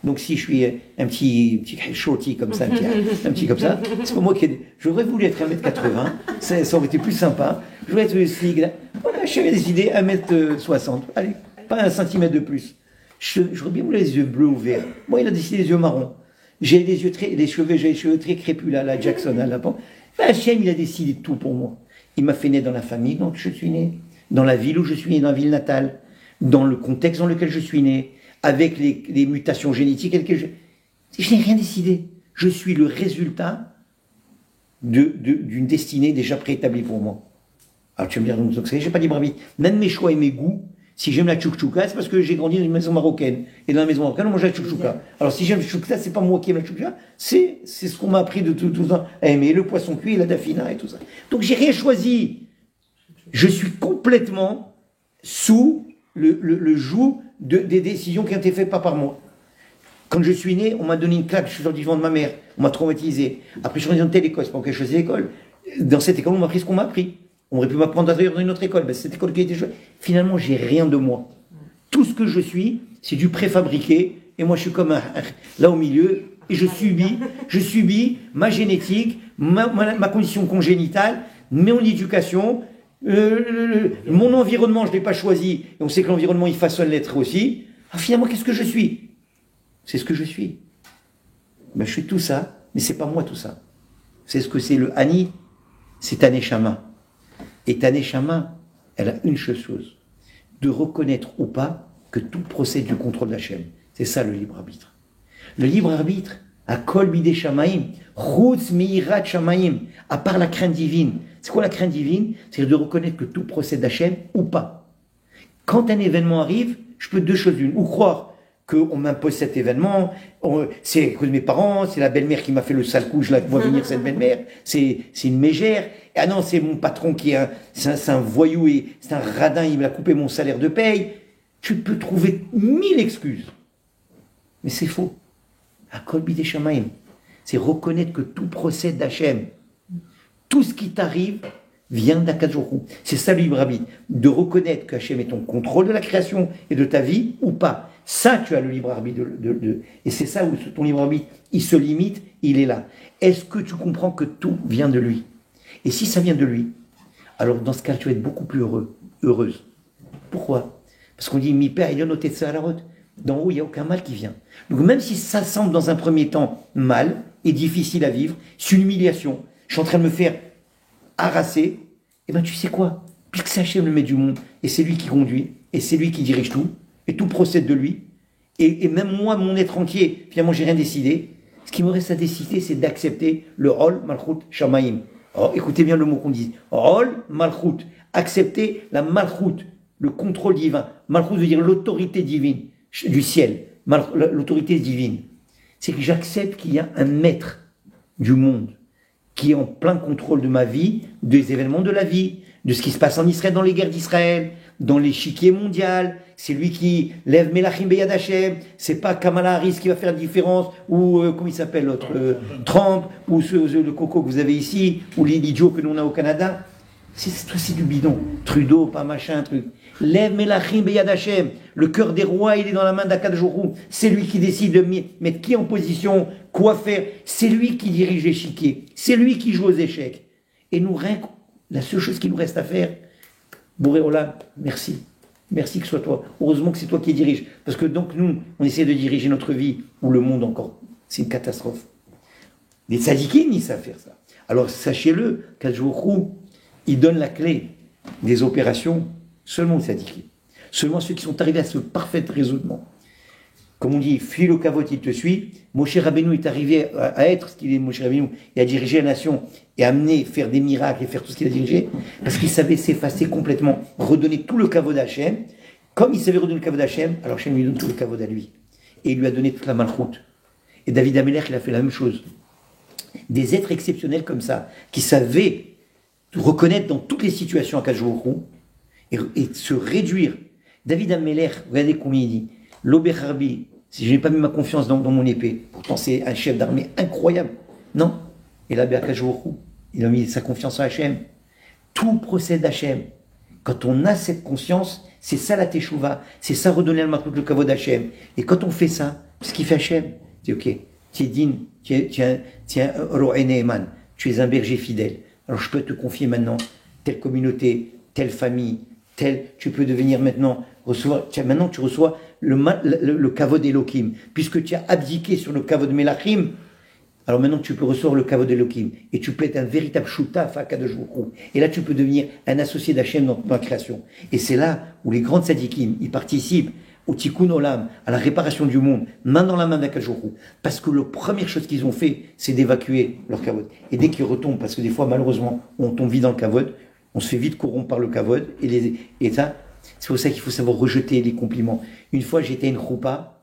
Donc si je suis un petit shorty comme ça, un petit comme ça, c'est pas moi qui ai... J'aurais voulu être 1m80, ça aurait été plus sympa. J'aurais être slig. Voilà, j'avais décidé 1m60. Allez, pas un centimètre de plus. J'aurais bien voulu les yeux bleus ou verts. Moi, il a décidé les yeux marrons. J'ai les cheveux très crépus là, la Jackson, à la pan. Hachem, il a décidé tout pour moi. Il m'a fait naître dans la famille dont je suis né, dans la ville où je suis né, dans la ville natale, dans le contexte dans lequel je suis né, avec les mutations génétiques. Je n'ai rien décidé. Je suis le résultat d'une destinée déjà préétablie pour moi. Alors tu vas me dire, donc ça y est, j'ai pas libre arbitre. Même mes choix et mes goûts, si j'aime la tchoukchouka, c'est parce que j'ai grandi dans une maison marocaine. Et dans la maison marocaine, on mange la tchoukchouka. Alors si j'aime la tchoukchouka, c'est pas moi qui aime la tchoukchouka, c'est ce qu'on m'a appris de tout le temps à aimer, le poisson cuit, la dafina et tout ça. Donc j'ai rien choisi. Je suis complètement sous le joug des décisions qui ont été faites pas par moi. Quand je suis né, on m'a donné une claque, je suis sorti du ventre de ma mère, on m'a traumatisé. Après, je suis rentré dans telle école, c'est pas que je faisais l'école. Dans cette école, on m'a appris ce qu'on m'a appris. On aurait pu m'apprendre d'ailleurs dans une autre école. Ben, c'est cette école qui a été jouée. Finalement, j'ai rien de moi. Tout ce que je suis, c'est du préfabriqué. Et moi, je suis comme là au milieu. Et je subis ma génétique, ma condition congénitale, mon éducation, mon environnement, je ne l'ai pas choisi. Et on sait que l'environnement, il façonne l'être aussi. Alors, finalement, qu'est-ce que je suis? C'est ce que je suis. Ben, je suis tout ça, mais c'est pas moi tout ça. C'est ce que c'est le Ani, c'est ta Neshama. Et ta Neshama, elle a une seule chose, de reconnaître ou pas que tout procède du contrôle d'Hachem. C'est ça le libre arbitre. Le libre arbitre, à kol bidei shamayim, chutz mirat shamayim, à part la crainte divine. C'est quoi la crainte divine? C'est de reconnaître que tout procède d'Hachem ou pas. Quand un événement arrive, je peux deux choses l'une, ou croire qu'on m'impose cet événement, c'est à cause de mes parents, c'est la belle-mère qui m'a fait le sale coup, je la vois venir cette belle-mère, c'est une mégère, ah non, c'est mon patron qui est un voyou et c'est un radin, il m'a coupé mon salaire de paye. Tu peux trouver 1000 excuses. Mais c'est faux. Akol bidei shamayim, c'est reconnaître que tout procède d'Hachem. Tout ce qui t'arrive vient d'Akadosh Baruch Hu. C'est ça le libre arbitre, de reconnaître qu'Hachem est en contrôle de la création et de ta vie ou pas. Ça, tu as le libre arbitre. Et c'est ça où ton libre arbitre, il se limite, il est là. Est-ce que tu comprends que tout vient de lui? Et si ça vient de lui, alors dans ce cas, tu vas être beaucoup plus heureuse. Pourquoi? Parce qu'on dit, mi père, il a noté ça à la route. D'en haut, il n'y a aucun mal qui vient. Donc même si ça semble dans un premier temps mal et difficile à vivre, c'est une humiliation. Je suis en train de me faire harasser. Eh bien, tu sais quoi? Puisque c'est Hachem le maître du monde, et c'est lui qui conduit, et c'est lui qui dirige tout, et tout procède de lui, et même moi, mon être entier, finalement, j'ai rien décidé. Ce qui me reste à décider, c'est d'accepter le Hol Malchut Shamaim. Alors, écoutez bien le mot qu'on dit. Hol Malchut. Accepter la Malchut, le contrôle divin. Malchut veut dire l'autorité divine du ciel, l'autorité divine. C'est que j'accepte qu'il y a un maître du monde qui est en plein contrôle de ma vie, des événements de la vie, de ce qui se passe en Israël, dans les guerres d'Israël, dans l'échiquier mondial. C'est lui qui lève Melachim Beyad Hashem. C'est pas Kamala Harris qui va faire la différence, ou comment il s'appelle l'autre, Trump, ou le coco que vous avez ici, ou l'idiot que nous on a au Canada. C'est du bidon. Trudeau, pas machin, truc. Lève Melachim Beyad Hashem. Le cœur des rois, il est dans la main d'Akadosh Baruch Hu. C'est lui qui décide de mettre qui en position, quoi faire. C'est lui qui dirige l'échiquier. C'est lui qui joue aux échecs. Et nous, la seule chose qui nous reste à faire, Boré Olam, merci. Merci que ce soit toi. Heureusement que c'est toi qui dirige. Parce que donc nous, on essaie de diriger notre vie, ou le monde encore. C'est une catastrophe. Les tzadikim, ils savent faire ça. Alors sachez-le, qu'Akadosh Baruch Hu, il donne la clé des opérations seulement aux tzadikim. Seulement ceux qui sont arrivés à ce parfait raisonnement. Comme on dit, fuis le kavod, il te suit. Moshe Rabbeinu est arrivé à être ce qu'il est, Moshe Rabbeinu, et à diriger la nation, et amener, faire des miracles, et faire tout ce qu'il a dirigé, parce qu'il savait s'effacer complètement, redonner tout le kavod à Hachem. Comme il savait redonner le kavod à Hachem, alors Hachem lui donne tout le kavod à lui. Et il lui a donné toute la malchoute. Et David Ameler, il a fait la même chose. Des êtres exceptionnels comme ça, qui savaient reconnaître dans toutes les situations à Kajourourou, et se réduire. David Ameler, regardez combien il dit. L'Oberharbi, si je n'ai pas mis ma confiance dans mon épée, pourtant c'est un chef d'armée incroyable. Non. Et là, Kajourourou, il a mis sa confiance en Hachem. Tout procède d'Hachem. Quand on a cette conscience, c'est ça la teshuva, c'est ça redonner le kavod d'Hachem. Et quand on fait ça, ce qui fait Hachem, c'est ok, tu es digne, tu es un berger fidèle. Alors je peux te confier maintenant telle communauté, telle famille, tu peux devenir maintenant, maintenant tu reçois le kavod Elohim. Puisque tu as abdiqué sur le kavod Melachim, alors maintenant tu peux recevoir le kavod Elohim. Et tu peux être un véritable shutaf à Kadosh Baruch Hu. Et là tu peux devenir un associé d'Hachem dans la création. Et c'est là où les grands tzadikim, ils participent au tikkun olam, à la réparation du monde, main dans la main d'Akadosh Baruch Hu. Parce que la première chose qu'ils ont fait, c'est d'évacuer leur kavod. Et dès qu'ils retombent, parce que des fois malheureusement on tombe vite dans le kavod, on se fait vite corrompre par le kavod, et ça, c'est pour ça qu'il faut savoir rejeter les compliments. Une fois, j'étais à une choupa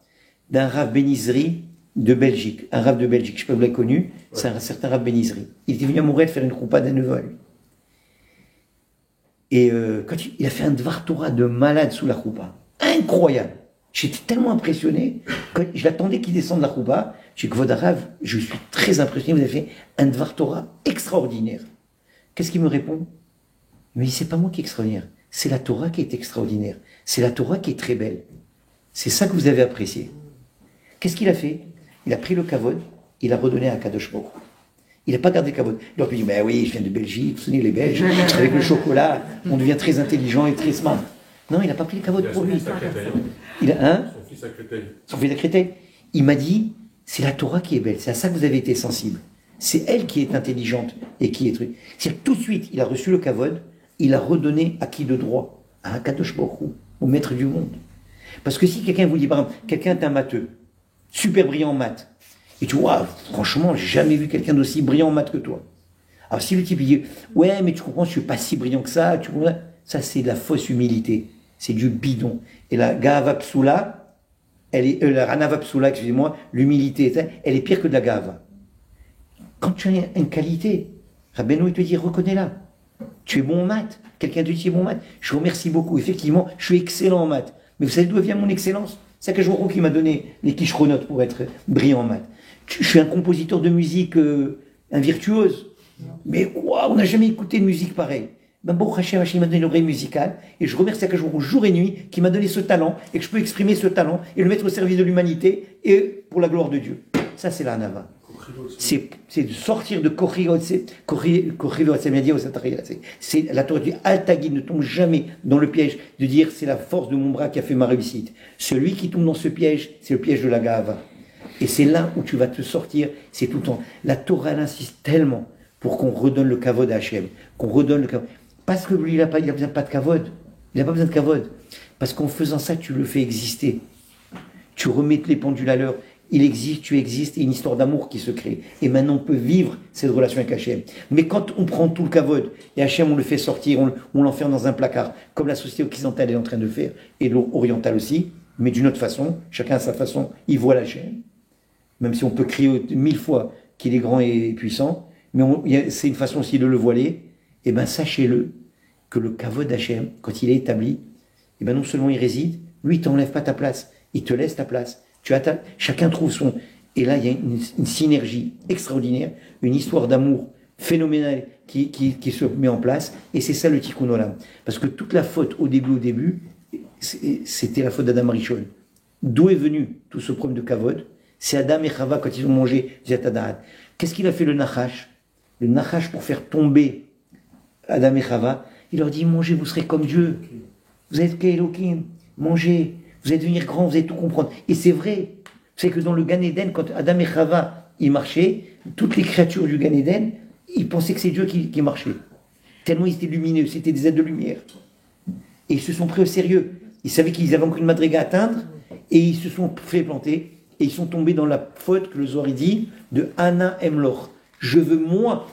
d'un Rav Benizri de Belgique, un Rav de Belgique, je sais pas si vous l'avez connu, c'est un certain Rav Benizri. Il était venu à Montréal faire une choupa d'un neveu à lui. Et quand il a fait un Dvar Torah de malade sous la choupa, incroyable. J'étais tellement impressionné, quand je l'attendais qu'il descende de la choupa, j'ai dit, Kvod Rav, je suis très impressionné, vous avez fait un Dvar Torah extraordinaire. Qu'est-ce qu'il me répond? Mais c'est pas moi qui est extraordinaire, c'est la Torah qui est extraordinaire, c'est la Torah qui est très belle. C'est ça que vous avez apprécié. Qu'est-ce qu'il a fait? Il a pris le kavod, il a redonné à Kadosh Baruch Hu. Il n'a pas gardé le kavod. Donc il dit, ben oui, je viens de Belgique, vous savez, les Belges, avec le chocolat, on devient très intelligent et très smart. Non, il n'a pas pris le kavod pour lui. Il a son fils à Créteil. Son fils à Créteil. Il m'a dit, c'est la Torah qui est belle, c'est à ça que vous avez été sensible. C'est elle qui est intelligente et qui est truc. C'est-à-dire tout de suite, il a reçu le kavod, il a redonné à qui de droit? À Kadosh Baruch Hu, au maître du monde. Parce que si quelqu'un vous dit, par exemple, quelqu'un est un matheux, super brillant en maths, et tu vois, franchement, j'ai jamais vu quelqu'un d'aussi brillant en maths que toi. Alors si le type il dit, ouais, mais tu comprends, je suis pas si brillant que ça, tu comprends, ça c'est de la fausse humilité, c'est du bidon. Et la Gahava Psula, la Ranava Psula, excusez-moi, l'humilité, elle est pire que de la Gahava. Quand tu as une qualité, Rabbeinu il te dit, reconnais-la. Tu es bon en maths. Quelqu'un te dit, tu es bon en maths. Je vous remercie beaucoup. Effectivement, je suis excellent en maths. Mais vous savez d'où vient mon excellence? C'est Akadosh Baruch Hu qui m'a donné les kishronotes pour être brillant en maths. Je suis un compositeur de musique, un virtuose. Mais wow, on n'a jamais écouté de musique pareille. Ben bon, Hachem m'a donné l'oreille musicale, et je remercie Akash Baruch Hu jour et nuit, qui m'a donné ce talent, et que je peux exprimer ce talent, et le mettre au service de l'humanité, et pour la gloire de Dieu. Ça, c'est la Hanava. C'est de sortir de Kochriot, c'est la Torah du Al-Tagid, ne tombe jamais dans le piège de dire c'est la force de mon bras qui a fait ma réussite. Celui qui tombe dans ce piège, c'est le piège de la Gahava. Et c'est là où tu vas te sortir, c'est tout le temps. La Torah, elle insiste tellement pour qu'on redonne le kavod à Hachem, qu'on redonne le kavod. Parce que lui, il a besoin pas de kavod. Il n'a pas besoin de kavod. Parce qu'en faisant ça, tu le fais exister. Tu remets les pendules à l'heure. Il existe, tu existes, et une histoire d'amour qui se crée. Et maintenant, on peut vivre cette relation avec Hachem. Mais quand on prend tout le kavod, et Hachem, on le fait sortir, on l'enferme dans un placard, comme la société occidentale est en train de faire, et l'orientale aussi, mais d'une autre façon, chacun à sa façon, il voit Hachem. Même si on peut crier 1000 fois qu'il est grand et puissant, mais c'est une façon aussi de le voiler. Et bien, sachez-le, que le kavod d'Hachem, quand il est établi, et ben non seulement il réside, lui, il ne t'enlève pas ta place, il te laisse ta place. Chacun trouve son... Et là, il y a une synergie extraordinaire, une histoire d'amour phénoménale qui se met en place, et c'est ça le Tikkun Olam. Parce que toute la faute au début, c'était la faute d'Adam Arishon. D'où est venu tout ce problème de kavod? C'est Adam et Chava quand ils ont mangé Zetadat. Qu'est-ce qu'il a fait le Nachash? Le Nachash, pour faire tomber Adam et Chava, il leur dit, mangez, vous serez comme Dieu. Vous êtes Kelokim, mangez. Vous allez devenir grand, vous allez tout comprendre. Et c'est vrai. C'est que dans le Gan Eden, quand Adam et Chava, ils marchaient, toutes les créatures du Gan Eden, ils pensaient que c'est Dieu qui marchait. Tellement ils étaient lumineux, c'était des êtres de lumière. Et ils se sont pris au sérieux. Ils savaient qu'ils avaient encore une madriga à atteindre, et ils se sont fait planter, et ils sont tombés dans la faute que le Zohar dit de Ana Emlor. Je veux moi.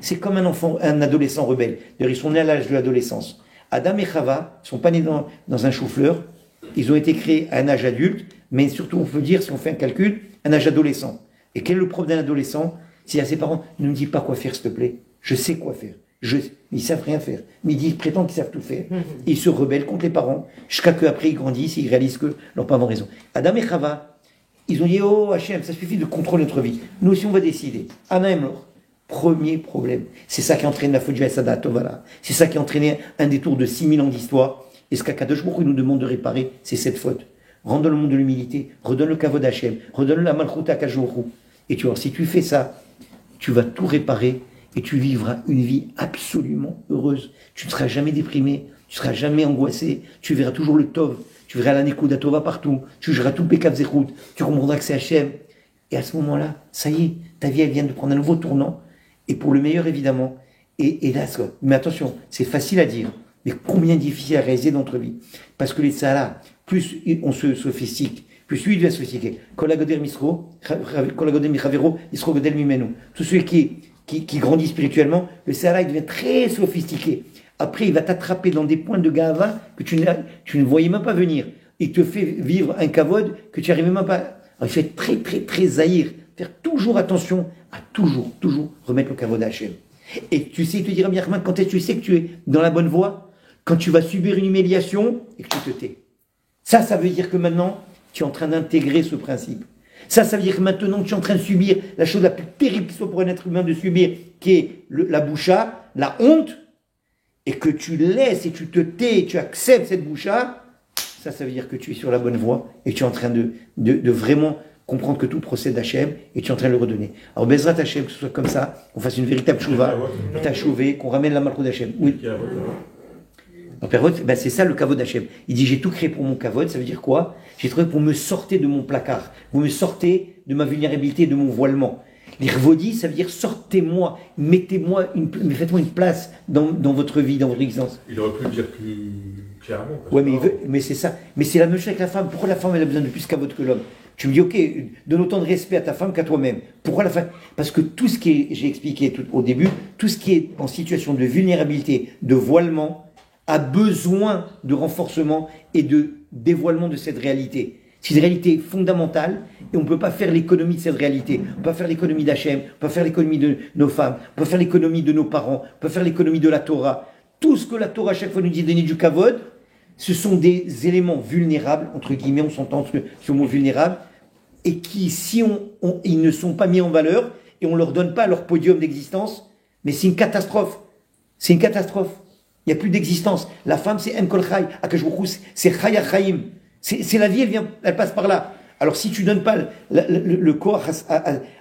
C'est comme un enfant, un adolescent rebelle. D'ailleurs, ils sont nés à l'âge de l'adolescence. Adam et Chava ne sont pas nés dans un chou-fleur. Ils ont été créés à un âge adulte, mais surtout, on peut dire, si on fait un calcul, un âge adolescent. Et quel est le problème d'un adolescent? C'est à ses parents, ne me dis pas quoi faire, s'il te plaît. Je sais quoi faire. Ils savent rien faire. Mais ils prétendent qu'ils savent tout faire. Et ils se rebellent contre les parents, jusqu'à qu'après ils grandissent et ils réalisent que leurs parents ont raison. Adam et Chava, ils ont dit, oh Hachem, ça suffit de contrôler notre vie. Nous aussi, on va décider. Ana Emlor. Premier problème. C'est ça qui entraîne la faute du Hasadat Tovala. C'est ça qui a entraîné un détour de 6000 ans d'histoire. Et ce qu'Akadosh Baruch Hu nous demande de réparer, c'est cette faute. Rends le monde de l'humilité, redonne le kavod d'Hachem, redonne la malchut à Akadosh Baruch Hu. Et tu vois, si tu fais ça, tu vas tout réparer et tu vivras une vie absolument heureuse. Tu ne seras jamais déprimé, tu ne seras jamais angoissé, tu verras toujours le tov, tu verras la nekuda tova partout, tu verras tout le pekav zechut, tu comprendras que c'est Hachem. Et à ce moment-là, ça y est, ta vie elle vient de prendre un nouveau tournant, et pour le meilleur évidemment. Et là, mais attention, c'est facile à dire. Mais combien difficile à réaliser dans notre vie? Parce que les Sahara, plus on se sophistique, plus lui devient sophistiqué. Tout celui qui grandit spirituellement, le Sahara il devient très sophistiqué. Après, il va t'attraper dans des points de gava que tu ne voyais même pas venir. Il te fait vivre un kavod que tu n'arrivais même pas. Alors, il fait très, très, très zahir. Faire toujours attention à toujours remettre le kavod à Hachem. Et tu sais, il te dira, Birman, quand est-ce que tu sais que tu es dans la bonne voie? Quand tu vas subir une humiliation et que tu te tais. Ça veut dire que maintenant, tu es en train d'intégrer ce principe. Ça veut dire que maintenant, tu es en train de subir la chose la plus terrible qui soit pour un être humain de subir, qui est la boucha, la honte, et que tu laisses et tu te tais et tu acceptes cette boucha. Ça veut dire que tu es sur la bonne voie et que tu es en train de vraiment comprendre que tout procède d'Hachem et tu es en train de le redonner. Alors, Bezrat Hachem, que ce soit comme ça, qu'on fasse une véritable chouva, qu'on ramène la malchut d'Hachem. Oui. Ben c'est ça le kavod d'Hachem. Il dit j'ai tout créé pour mon kavod, ça veut dire quoi? J'ai trouvé pour me sortir de mon placard, vous me sortez de ma vulnérabilité, de mon voilement. L'irvodi, ça veut dire sortez-moi, mettez-moi, faites-moi une place dans votre vie, dans votre existence. Il aurait pu le dire plus clairement. Ouais, mais c'est ça. Mais c'est la même chose avec la femme. Pourquoi la femme elle a besoin de plus kavod que l'homme? Tu me dis ok, donne autant de respect à ta femme qu'à toi-même. Pourquoi la femme? Parce que tout ce qui est, j'ai expliqué au début, tout ce qui est en situation de vulnérabilité, de voilement, a besoin de renforcement et de dévoilement de cette réalité. C'est une réalité fondamentale et on ne peut pas faire l'économie de cette réalité. On ne peut pas faire l'économie d'Hachem, on ne peut pas faire l'économie de nos femmes, on ne peut pas faire l'économie de nos parents, on ne peut pas faire l'économie de la Torah. Tout ce que la Torah à chaque fois nous dit donner du kavod, ce sont des éléments vulnérables, entre guillemets, on s'entend sur le mot vulnérable, et qui, si ils ne sont pas mis en valeur et on ne leur donne pas leur podium d'existence, mais c'est une catastrophe. C'est une catastrophe. Il n'y a plus d'existence. La femme, c'est Em Kol Chai. Akadosh Baruch Hu, c'est Chaya Chaim. C'est la vie, elle passe par là. Alors si tu ne donnes pas le corps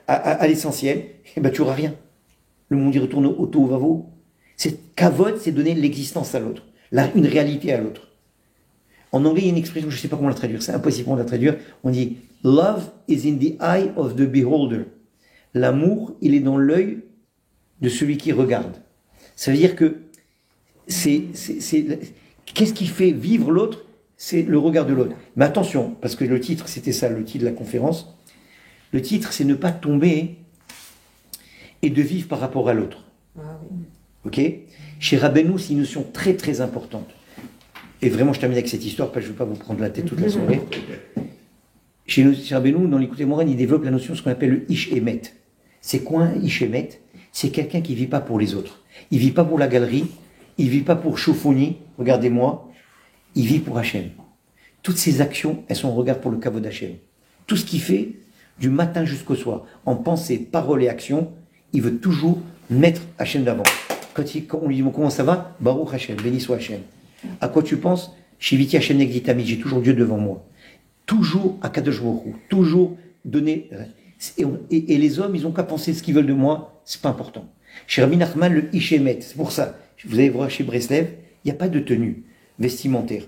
à l'essentiel, eh ben, tu n'auras rien. Le monde y retourne au tohu vavo. C'est kavod, c'est donner l'existence à l'autre, une réalité à l'autre. En anglais, il y a une expression, je ne sais pas comment la traduire, c'est impossible de la traduire. On dit love is in the eye of the beholder. L'amour, il est dans l'œil de celui qui regarde. Ça veut dire que qu'est-ce qui fait vivre l'autre? C'est le regard de l'autre. Mais attention, parce que le titre, c'était ça, le titre de la conférence. Le titre, c'est ne pas tomber et de vivre par rapport à l'autre. Ah oui. Ok? Chez Rabbeinu, c'est une notion très très importante. Et vraiment, je termine avec cette histoire, parce que je ne veux pas vous prendre la tête toute la soirée. Chez Rabbeinu, dans l'Écoute Moran, il développe la notion de ce qu'on appelle le Ish Emet. C'est quoi un Ish Emet? C'est quelqu'un qui ne vit pas pour les autres. Il ne vit pas pour la galerie, il ne vit pas pour Chaufouni, regardez-moi, il vit pour Hachem. Toutes ses actions, elles sont en regard pour le kavod d'Hachem. Tout ce qu'il fait, du matin jusqu'au soir, en pensée, parole et action, il veut toujours mettre Hachem d'avant. Quand on lui dit comment ça va, Baruch Hachem, béni soit Hachem. À quoi tu penses? Shiviti Hachem Negdi Tamid, j'ai toujours Dieu devant moi. Toujours à Kadosh Baruch Hu, toujours donner. Et les hommes, ils n'ont qu'à penser ce qu'ils veulent de moi, c'est pas important. Chez Rabbi Nachman, le Ishemet, c'est pour ça. Vous allez voir chez Breslev, il n'y a pas de tenue vestimentaire.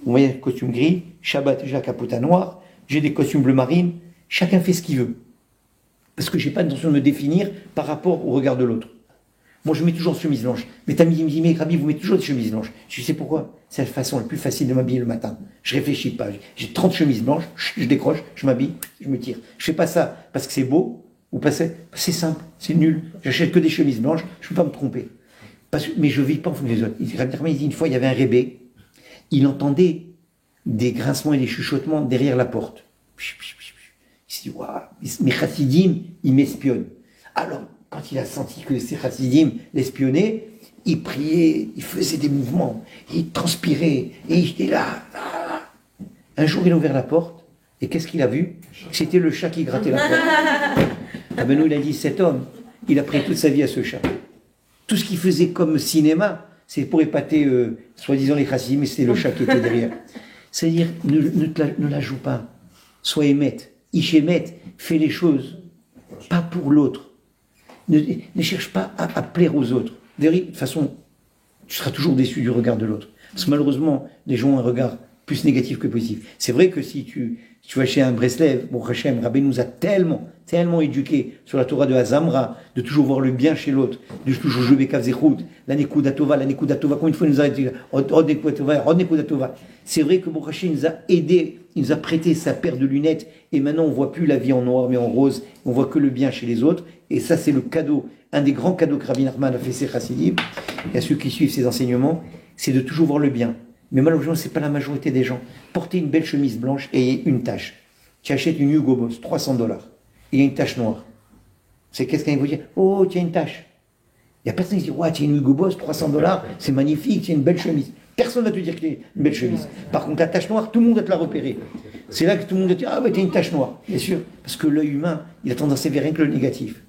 Vous voyez un costume gris, Shabbat, j'ai un capota noir, j'ai des costumes bleu marine, chacun fait ce qu'il veut. Parce que je n'ai pas l'intention de me définir par rapport au regard de l'autre. Moi, je mets toujours une chemise blanche. Mais Tamid me dit, mais Rabbi, vous mettez toujours des chemises blanches. Je sais pourquoi. C'est la façon la plus facile de m'habiller le matin. Je réfléchis pas. J'ai 30 chemises blanches, je décroche, je m'habille, je me tire. Je fais pas ça parce que c'est beau ou parce que c'est simple, c'est nul. J'achète que des chemises blanches, je ne peux pas me tromper. Mais je ne vis pas en fonction des autres. Rabbi il dit, une fois, il y avait un rébé, il entendait des grincements et des chuchotements derrière la porte. Il s'est dit, waouh, mes chassidim, ils m'espionnent. Alors, quand il a senti que ses chassidim l'espionnaient, il priait, il faisait des mouvements, il transpirait, et il était là. Un jour, il a ouvert la porte, et qu'est-ce qu'il a vu? C'était le chat qui grattait la porte. Ah ben nous, il a dit, cet homme, il a pris toute sa vie à ce chat. Tout ce qu'il faisait comme cinéma, c'est pour épater, soi-disant, les chassidim, mais c'était le chat qui était derrière. C'est-à-dire, ne la joue pas. Sois émette, Ishémet, fais les choses, pas pour l'autre. Ne cherche pas à plaire aux autres. De toute façon, tu seras toujours déçu du regard de l'autre. Parce que malheureusement, les gens ont un regard plus négatif que positif. C'est vrai que si tu vas chez un Breslev, bon, Hachem, Rabbi nous a tellement éduqués sur la Torah de Hazamra, de toujours voir le bien chez l'autre, de toujours jouer Bekav Zechut, la Nekuda Tova, combien de fois il nous a dit, Od Nekuda Tova. C'est vrai que bon, Hachem nous a aidés, il nous a prêté sa paire de lunettes, et maintenant on ne voit plus la vie en noir mais en rose, on voit que le bien chez les autres, et ça c'est le cadeau, un des grands cadeaux que Rabbi Nachman a fait ses chassidim, et à ceux qui suivent ses enseignements, c'est de toujours voir le bien. Mais malheureusement, ce n'est pas la majorité des gens. Porter une belle chemise blanche et une tache. Tu achètes une Hugo Boss, $300, et il y a une tache noire. C'est quelqu'un qui va dire, oh, tu as une tache. Il n'y a personne qui dit, ouais, tu as une Hugo Boss, $300, c'est magnifique, tu as une belle chemise. Personne ne va te dire que tu as une belle chemise. Par contre, la tache noire, tout le monde va te la repérer. C'est là que tout le monde va te dire, ah ouais, tu as une tache noire. Bien sûr, parce que l'œil humain, il a tendance à voir rien que le négatif.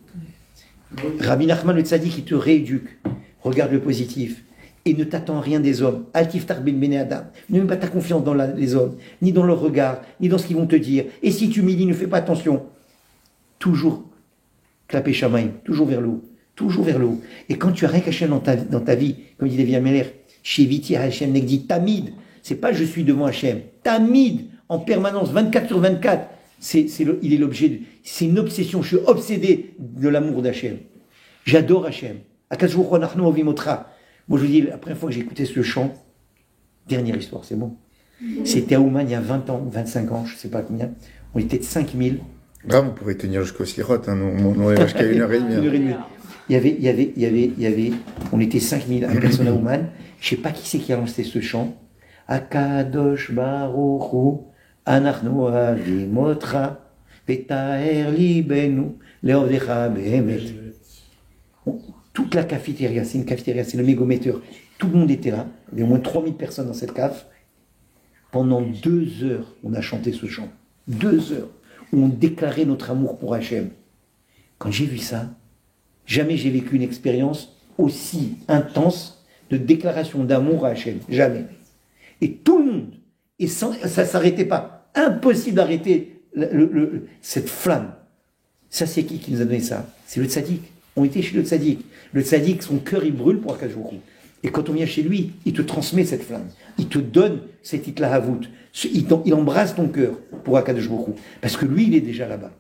Rabbi Nachman, le tzaddik, il te rééduque. Regarde le positif. Et ne t'attends rien des hommes. Altiftar ben bene Adam. Ne mets pas ta confiance dans les hommes, ni dans leur regard, ni dans ce qu'ils vont te dire. Et si tu m'humilies, ne fais pas attention. Toujours clapper Shamaim, toujours vers le haut. Toujours vers le haut. Et quand tu as rien qu'Hachem dans ta vie, comme dit Lévi Améler, Shiviti Hachem Negdi Tamid, c'est pas je suis devant Hachem. Tamid, en permanence, 24 sur 24. Il est l'objet, c'est une obsession. Je suis obsédé de l'amour d'Hachem. J'adore Hachem. Akadosh Baruch Hu Anachnu Ovim Otra. Moi, je vous dis, la première fois que j'ai écouté ce chant, dernière histoire, c'est bon. C'était à Ouman il y a 20 ans, 25 ans, je ne sais pas combien. On était de 5000. Grave, on pouvait tenir jusqu'au Sirot, hein, on est jusqu'à 1h30. Il y avait, on était 5000 à personne à Ouman. Je ne sais pas qui c'est qui a lancé ce chant. Akadosh Baruch Hu, Anachnu Avim Otra, Vetaher Libenu, Leovdecha Behemet. Toute la cafétéria, c'est une cafétéria, c'est le mégometteur. Tout le monde était là. Il y avait au moins 3000 personnes dans cette cave. Pendant 2 heures, on a chanté ce chant. 2 heures. Où on déclarait notre amour pour Hachem. Quand j'ai vu ça, jamais j'ai vécu une expérience aussi intense de déclaration d'amour à Hachem. Jamais. Et tout le monde, et ça ne s'arrêtait pas. Impossible d'arrêter cette flamme. Ça, c'est qui nous a donné ça? C'est le tzaddik. On était chez le tzaddik. Le tzaddik, son cœur, il brûle pour Akadosh Baruch Hu. Et quand on vient chez lui, il te transmet cette flamme. Il te donne cette itlahavut. Il embrasse ton cœur pour Akadosh Baruch Hu. Parce que lui, il est déjà là-bas.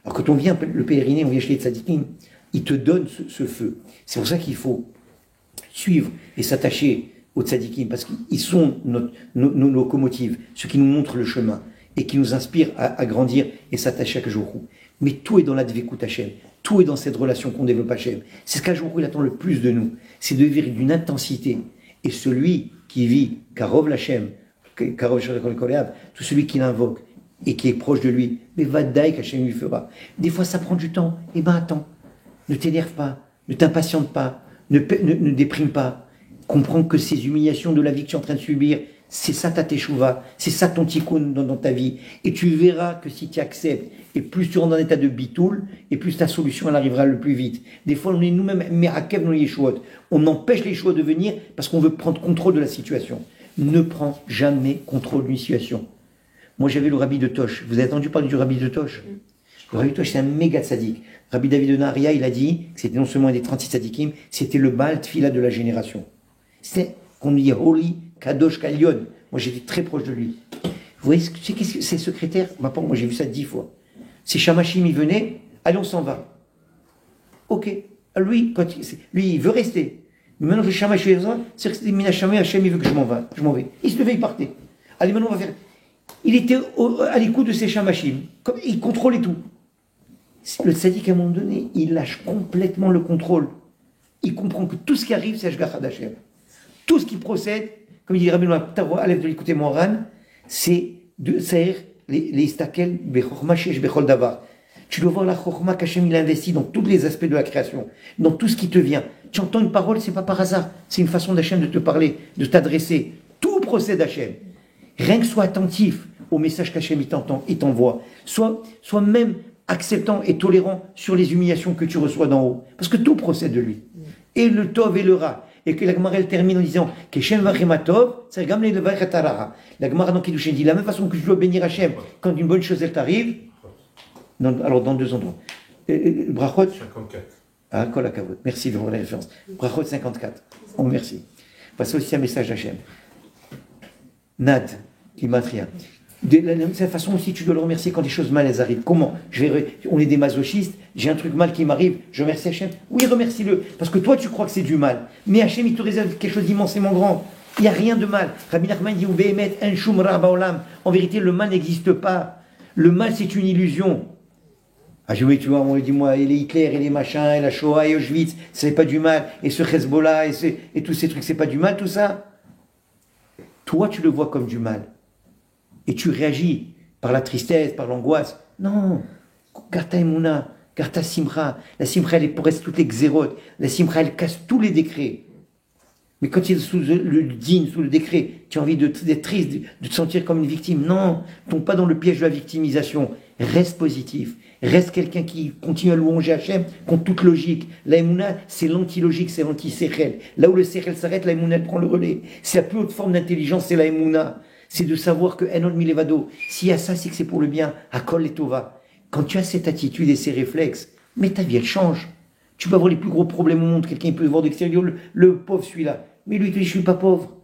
Alors quand on vient le pèleriner, on vient chez les tzaddikim, il te donne ce feu. C'est pour ça qu'il faut suivre et s'attacher aux tzaddikim, parce qu'ils sont nos locomotives, ceux qui nous montrent le chemin et qui nous inspirent à grandir et s'attacher à Akadosh Baruch Hu. Mais tout est dans la dvekut Hashem. Tout est dans cette relation qu'on développe Hashem. C'est ce qu'Akadosh Baruch Hu, il attend le plus de nous. C'est de vivre d'une intensité. Et celui qui vit Karov Lachem, Karov Shadakol Koleav, tout celui qui l'invoque et qui est proche de lui, mais Vadaï qu'Hachem lui fera. Des fois, ça prend du temps. Eh bien, attends. Ne t'énerve pas. Ne t'impatiente pas. Ne déprime pas. Comprends que ces humiliations de la vie que tu es en train de subir, c'est ça ta teshuva, c'est ça ton tikkun dans ta vie. Et tu verras que si tu acceptes, et plus tu rentres dans un état de bitoul, et plus ta solution elle arrivera le plus vite. Des fois, on est nous-mêmes merakev dans les yeshuot. On empêche les yeshuot de venir parce qu'on veut prendre contrôle de la situation. Ne prends jamais contrôle d'une situation. Moi, j'avais le rabbi de Tosh. Vous avez entendu parler du rabbi de Tosh? Le rabbi de Tosh, c'est un méga tzaddik. Rabbi David de Naharia, il a dit que c'était non seulement un des 36 tzaddikim, c'était le Baal Tfila de la génération. C'est qu'on dit Holy Kadosh Kalyon. Moi, j'étais très proche de lui. Vous voyez, qu'est-ce que c'est secrétaire? Moi, j'ai vu ça 10 fois. Si Shamashim, il venait, allez, on s'en va. Ok. Lui, il veut rester. Mais maintenant que Shamashim, c'est que c'est Minashamé, Hachem, il veut que je m'en vais. Il se levait, il partait. Allez, maintenant, on va faire. Il était à l'écoute de ses Shamashim. Il contrôlait tout. Le tzaddik, à un moment donné, il lâche complètement le contrôle. Il comprend que tout ce qui arrive, c'est Ashgacha d'Hachem. Tout ce qui procède, comme il dit Rabbi Noah, Aleph de l'écouter Moran, c'est de saïr les istakel bechorma shesh bechol davar. Tu dois voir la chorma qu'Hachem il a investi dans tous les aspects de la création, dans tout ce qui te vient. Tu entends une parole, c'est pas par hasard, c'est une façon d'Hachem de te parler, de t'adresser. Tout procède d'Hachem. Rien que sois attentif au message qu'Hachem il t'envoie. Sois même acceptant et tolérant sur les humiliations que tu reçois d'en haut. Parce que tout procède de lui. Et le tov et le ra. Et que la Gemara elle termine en disant Keshem vachematov, c'est Gamle le vachetaraha. La Gemara dans Kiddushin dit la même façon que tu dois bénir Hachem quand une bonne chose elle t'arrive. Alors dans 2 endroits. Brachot 54. Ah, kol hakavod. Merci de voir la référence. Brachot 54. On merci. Passez aussi un message d'Hachem. Nad, Limatria. De la même façon aussi, tu dois le remercier quand des choses mal elles arrivent. Comment? On est des masochistes, j'ai un truc mal qui m'arrive, je remercie Hachem. Oui, remercie-le, parce que toi tu crois que c'est du mal. Mais Hachem, il te réserve quelque chose d'immensément grand. Il n'y a rien de mal. Rabbi Nachman dit en vérité, le mal n'existe pas. Le mal, c'est une illusion. Ah oui, tu vois, on dit moi, et les Hitler, et les machins, et la Shoah, et Auschwitz, c'est pas du mal. Et ce Hezbollah, et tous ces trucs, c'est pas du mal, tout ça. Toi, tu le vois comme du mal. Et tu réagis par la tristesse, par l'angoisse. Non, garde ta émouna, garde ta simcha. La simcha, elle reste toutes les xérotes. La simcha, elle casse tous les décrets. Mais quand tu es sous le din, sous le décret, tu as envie d'être triste, de te sentir comme une victime. Non, tombe pas dans le piège de la victimisation. Reste positif. Reste quelqu'un qui continue à louanger Hachem contre toute logique. La émouna, c'est l'anti-logique, c'est l'anti-sechel. Là où le sechel s'arrête, la émouna, elle prend le relais. C'est la plus haute forme d'intelligence, c'est la émouna. C'est de savoir que Enon Milevado, s'il y a ça, c'est que c'est pour le bien. Akol et Tova. Quand tu as cette attitude et ces réflexes, mais ta vie, elle change. Tu peux avoir les plus gros problèmes au monde. Quelqu'un peut voir d'extérieur, le pauvre celui-là. Mais lui, il te dit, je suis pas pauvre.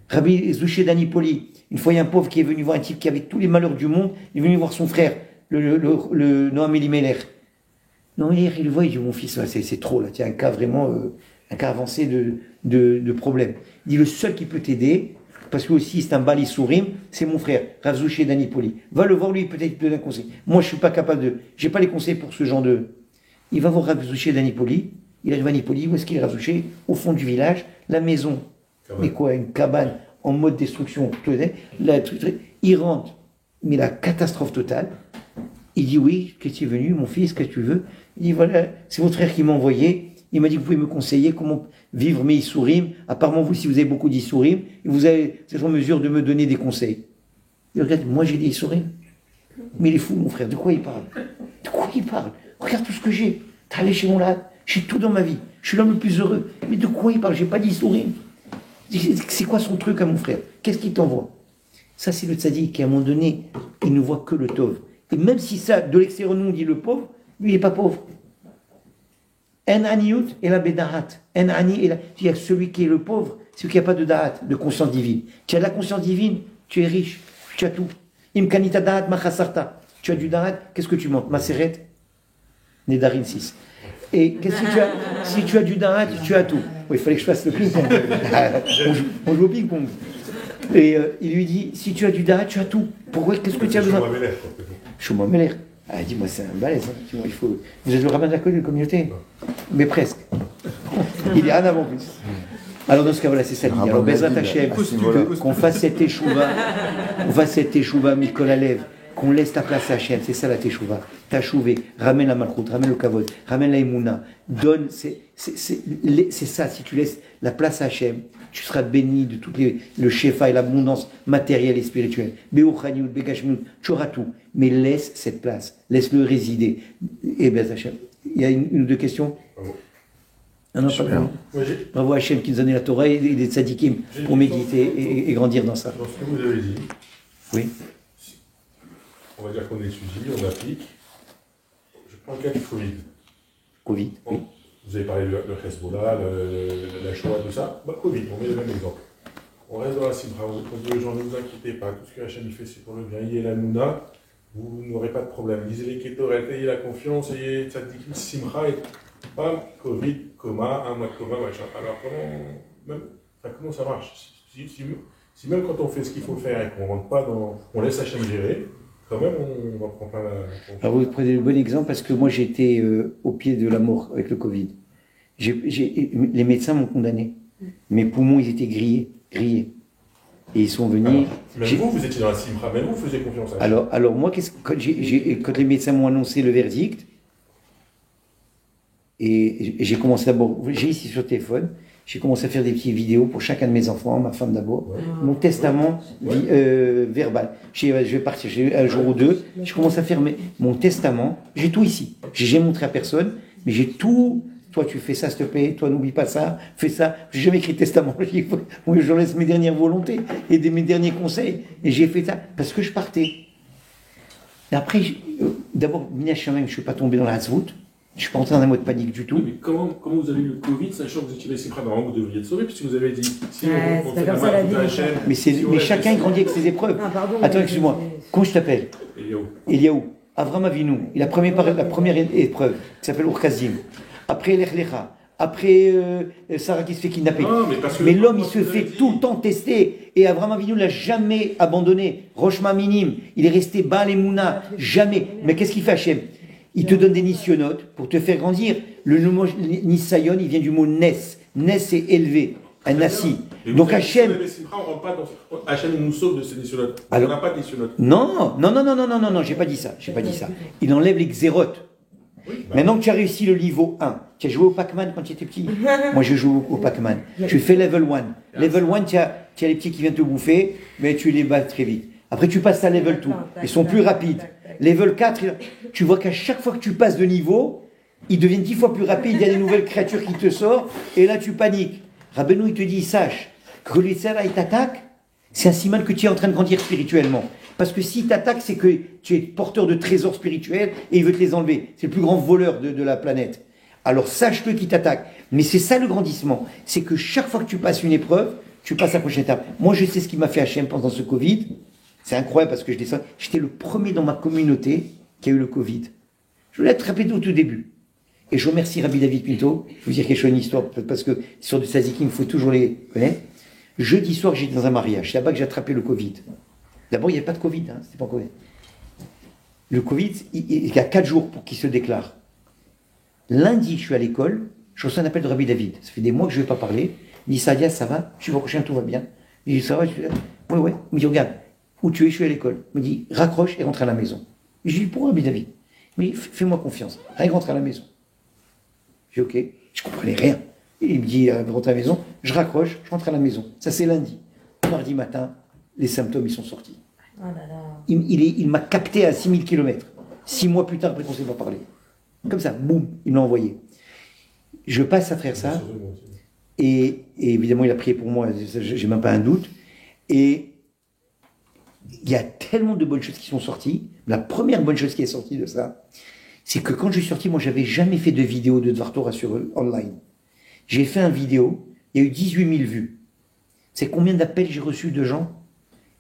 Rabbi Zouché d'Anipoli. Une fois, il y a un pauvre qui est venu voir un type qui avait tous les malheurs du monde. Il est venu voir son frère, le Noam Elimelech. Non, il le voit, il dit, mon fils, là, c'est trop, là. Tu as un cas vraiment, un cas avancé de problème. Il dit, le seul qui peut t'aider, parce que aussi c'est un bali sourim, c'est mon frère, Rav Zouché d'Anipoli. Va le voir, lui, peut-être te donner un conseil. Moi, je suis pas capable j'ai pas les conseils pour ce genre de. Il va voir Rav Zouché d'Anipoli, il arrive à Anipoli, où est-ce qu'il est Rav Zouché? Au fond du village, la maison. Mais quoi, une cabane en mode destruction, il rentre, mais la catastrophe totale. Il dit oui, qu'est-ce que tu es venu, mon fils, qu'est-ce que tu veux? Il dit voilà, c'est votre frère qui m'a envoyé. Il m'a dit, vous pouvez me conseiller comment vivre mes Issourim. Apparemment, vous, si vous avez beaucoup d'Issourim, vous êtes en mesure de me donner des conseils. Il regarde, moi j'ai des Issourim. Mais il est fou, mon frère, de quoi il parle? De quoi il parle? Regarde tout ce que j'ai. T'as allé chez mon là, j'ai tout dans ma vie. Je suis l'homme le plus heureux. Mais de quoi il parle? J'ai pas d'Issourim. C'est quoi son truc à mon frère? Qu'est-ce qu'il t'envoie? Ça, c'est le tzaddik qui, à un moment donné, il ne voit que le tov. Et même si ça, de l'extérieur, nous, on dit le pauvre, lui, il n'est pas pauvre. En aniyut et la bedahat. En ani et la... Il y a celui qui est le pauvre, celui qui n'a pas de dahat, de conscience divine. Tu as de la conscience divine, tu es riche, tu as tout. Imkanita dahat machasarta. Tu as du dahat, qu'est-ce que tu montes? Maseret, Nedarim 6. Et qu'est-ce que tu as? Si tu as du dahat, tu as tout. Oui, il fallait que je fasse le ping-pong. On joue au ping-pong. Et il lui dit, si tu as du dahat, tu as tout. Pourquoi? Qu'est-ce que tu as besoin? Shlomo Meler. Ah, dis-moi, c'est un balèze. Hein. Dis-moi, il faut... Vous êtes le rabbin de la communauté? Mais presque. Il est en avant plus. Alors dans ce cas, voilà, c'est ça dit. Alors, Bezrat Hashem, qu'on fasse cette échouva, Mikol Alev, qu'on laisse la place à Hashem, c'est ça la teshuva. Tachouvé, ramène la malchoute, ramène le kavod, ramène la émouna, donne, c'est ça, si tu laisses la place à Hashem, tu seras béni de toutes le shefa et l'abondance matérielle et spirituelle. Be'uchaniut, Begashmiut, tu auras tout. Mais laisse cette place, laisse-le résider. Et Bezrat Hashem. Il y a une ou deux questions? Non, pas bien. Bravo Hachem qui nous a donné la Torah et des tzadikim pour méditer et grandir dans ça. Dans ce que vous avez dit, oui. On va dire qu'on étudie, on applique. Je prends le cas du Covid. Covid, oui. Vous avez parlé de le Hezbollah, la Shoah, tout ça. Bah, Covid, on met le même exemple. On reste dans la Simra, on dit aux gens, ne vous inquiétez pas, tout ce que Hachem fait, c'est pour le bien. Ayez la Mouna, vous n'aurez pas de problème. Lisez les Kétorel, ayez la confiance, ayez Tzadikim, Simra et bam, Covid, coma, un mois de coma, machin. Alors comment ça marche? Si même quand on fait ce qu'il faut faire et qu'on rentre pas dans... On laisse Hachem gérer, quand même on va prendre plein la... Alors vous prenez le bon exemple parce que moi j'ai été au pied de la mort avec le Covid. Les médecins m'ont condamné. Mes poumons ils étaient grillés. Et ils sont venus... Alors, même vous étiez dans la Simra, même vous faisiez confiance à Hachem. Alors moi, quand les médecins m'ont annoncé le verdict, et j'ai commencé d'abord, j'ai ici sur le téléphone, j'ai commencé à faire des petites vidéos pour chacun de mes enfants, ma femme d'abord, mon testament verbal. Je vais partir, j'ai un jour ou deux, je commence à faire mon testament, j'ai tout ici. J'ai montré à personne, mais j'ai tout. Toi tu fais ça s'il te plaît, toi n'oublie pas ça, fais ça. J'ai jamais écrit de testament, je laisse mes dernières volontés et mes derniers conseils. Et j'ai fait ça parce que je partais. Et après, d'abord, Mina Shamem, je ne suis pas tombé dans la Hazvout. Je ne suis pas entré dans un mode panique du tout. Oui, mais comment vous avez eu le Covid, sachant que vous étiez laissé près, normalement vous devriez être sauvé, puisque vous avez dit, si on fait la main à Hachem... Mais chacun grandit avec ses épreuves. Attends, excuse-moi. Comment je t'appelle? Eliaou. Avram Avinu. Il a la première épreuve, qui s'appelle Urkazim. Après Lech Lecha. Après Sarah qui se fait kidnapper. Mais l'homme, il se fait tout le temps tester. Et Avram Avinu ne l'a jamais abandonné. Roshma Minim. Il est resté Baal Emouna. Jamais. Mais qu'est-ce qu'il fait Hachem? Il te donne des nisyonotes pour te faire grandir. Le mot Nisayon, il vient du mot Nes. Nes, c'est élevé, un assis. Donc Hachem... Hachem nous sauve de ces nisyonotes. On n'a pas de nisyonotes. Non, j'ai pas dit ça. Il enlève les xérotes. Oui, maintenant que tu as réussi le niveau 1, tu as joué au Pac-Man quand tu étais petit. Moi, je joue au Pac-Man. Tu fais level 1. Level 1, tu as les petits qui viennent te bouffer, mais tu les bats très vite. Après, tu passes à level 2. Ils sont plus rapides. Level 4, tu vois qu'à chaque fois que tu passes de niveau, ils deviennent 10 fois plus rapides. Il y a des nouvelles créatures qui te sortent, et là, tu paniques. Rabbeinu, il te dit, sache que le Yitzhara, il t'attaque, c'est un signe que tu es en train de grandir spirituellement. Parce que s'il t'attaque, c'est que tu es porteur de trésors spirituels et il veut te les enlever. C'est le plus grand voleur de la planète. Alors sache-le qu'il t'attaque. Mais c'est ça le grandissement. C'est que chaque fois que tu passes une épreuve, tu passes à la prochaine étape. Moi, je sais ce qui m'a fait Hachem pendant ce Covid. C'est incroyable parce que j'étais le premier dans ma communauté qui a eu le Covid. Je l'ai attrapé au tout début. Et je remercie Rabbi David Pinto. Je vais vous dire quelque chose, une histoire, parce que sur du Sazikim, il faut toujours les connaître. Jeudi soir, j'étais dans un mariage. C'est là-bas que j'ai attrapé le Covid. D'abord, il n'y avait pas de Covid, c'était pas Covid. Le Covid, il y a 4 jours pour qu'il se déclare. Lundi, je suis à l'école, je reçois un appel de Rabbi David. Ça fait des mois que je ne vais pas parler. Il dit, Sadia, ça va? Je suis prochain, tout va bien. Il dit, ça va? Je dis, oui. Il me dit, regarde, où tu es? Je suis à l'école. Il me dit, raccroche et rentre à la maison. Je lui dis, pourquoi Rabbi David? Il me dit, fais-moi confiance, rentre à la maison. Je dis, ok, je ne comprenais rien. Il me dit, rentre à la maison, je raccroche, je rentre à la maison. Ça, c'est lundi. Mardi matin, les symptômes, ils sont sortis. Oh là là. Il m'a capté à 6000 km. 6 mois plus tard, après qu'on ne s'est pas parlé. Comme ça, boum, il m'a envoyé. Je passe à travers ça. Et évidemment, il a prié pour moi, j'ai même pas un doute. Et il y a tellement de bonnes choses qui sont sorties. La première bonne chose qui est sortie de ça, c'est que quand je suis sorti, moi, j'avais jamais fait de vidéo de Dvar Torah sur online. J'ai fait une vidéo, il y a eu 18 000 vues. C'est combien d'appels j'ai reçus de gens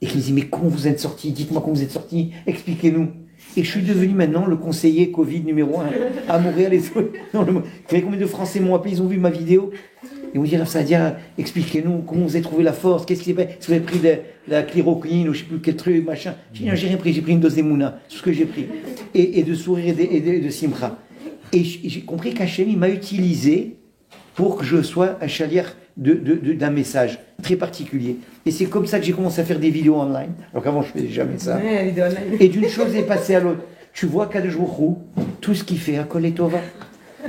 et qui me disent, mais comment vous êtes sortis? Dites-moi comment vous êtes sortis, expliquez-nous. Et je suis devenu maintenant le conseiller Covid numéro 1 à Montréal. Vous savez combien de Français m'ont appelé, ils ont vu ma vidéo. Ils vont dire, Sadia, expliquez-nous comment vous avez trouvé la force, qu'est-ce qui est fait? Si vous avez pris de la chloroquine ou je ne sais plus quel truc, machin. J'ai dit, non, j'ai rien pris, j'ai pris une dose d'Emouna, c'est ce que j'ai pris. Et de sourire et de simra. Et j'ai compris qu'Hachem, il m'a utilisé pour que je sois un chalière d'un message très particulier. Et c'est comme ça que j'ai commencé à faire des vidéos online. Alors qu'avant, je ne faisais jamais ça. Ouais, et d'une chose est passée à l'autre. Tu vois Kadosh Baruch Hu, tout ce qu'il fait à Kol Tova,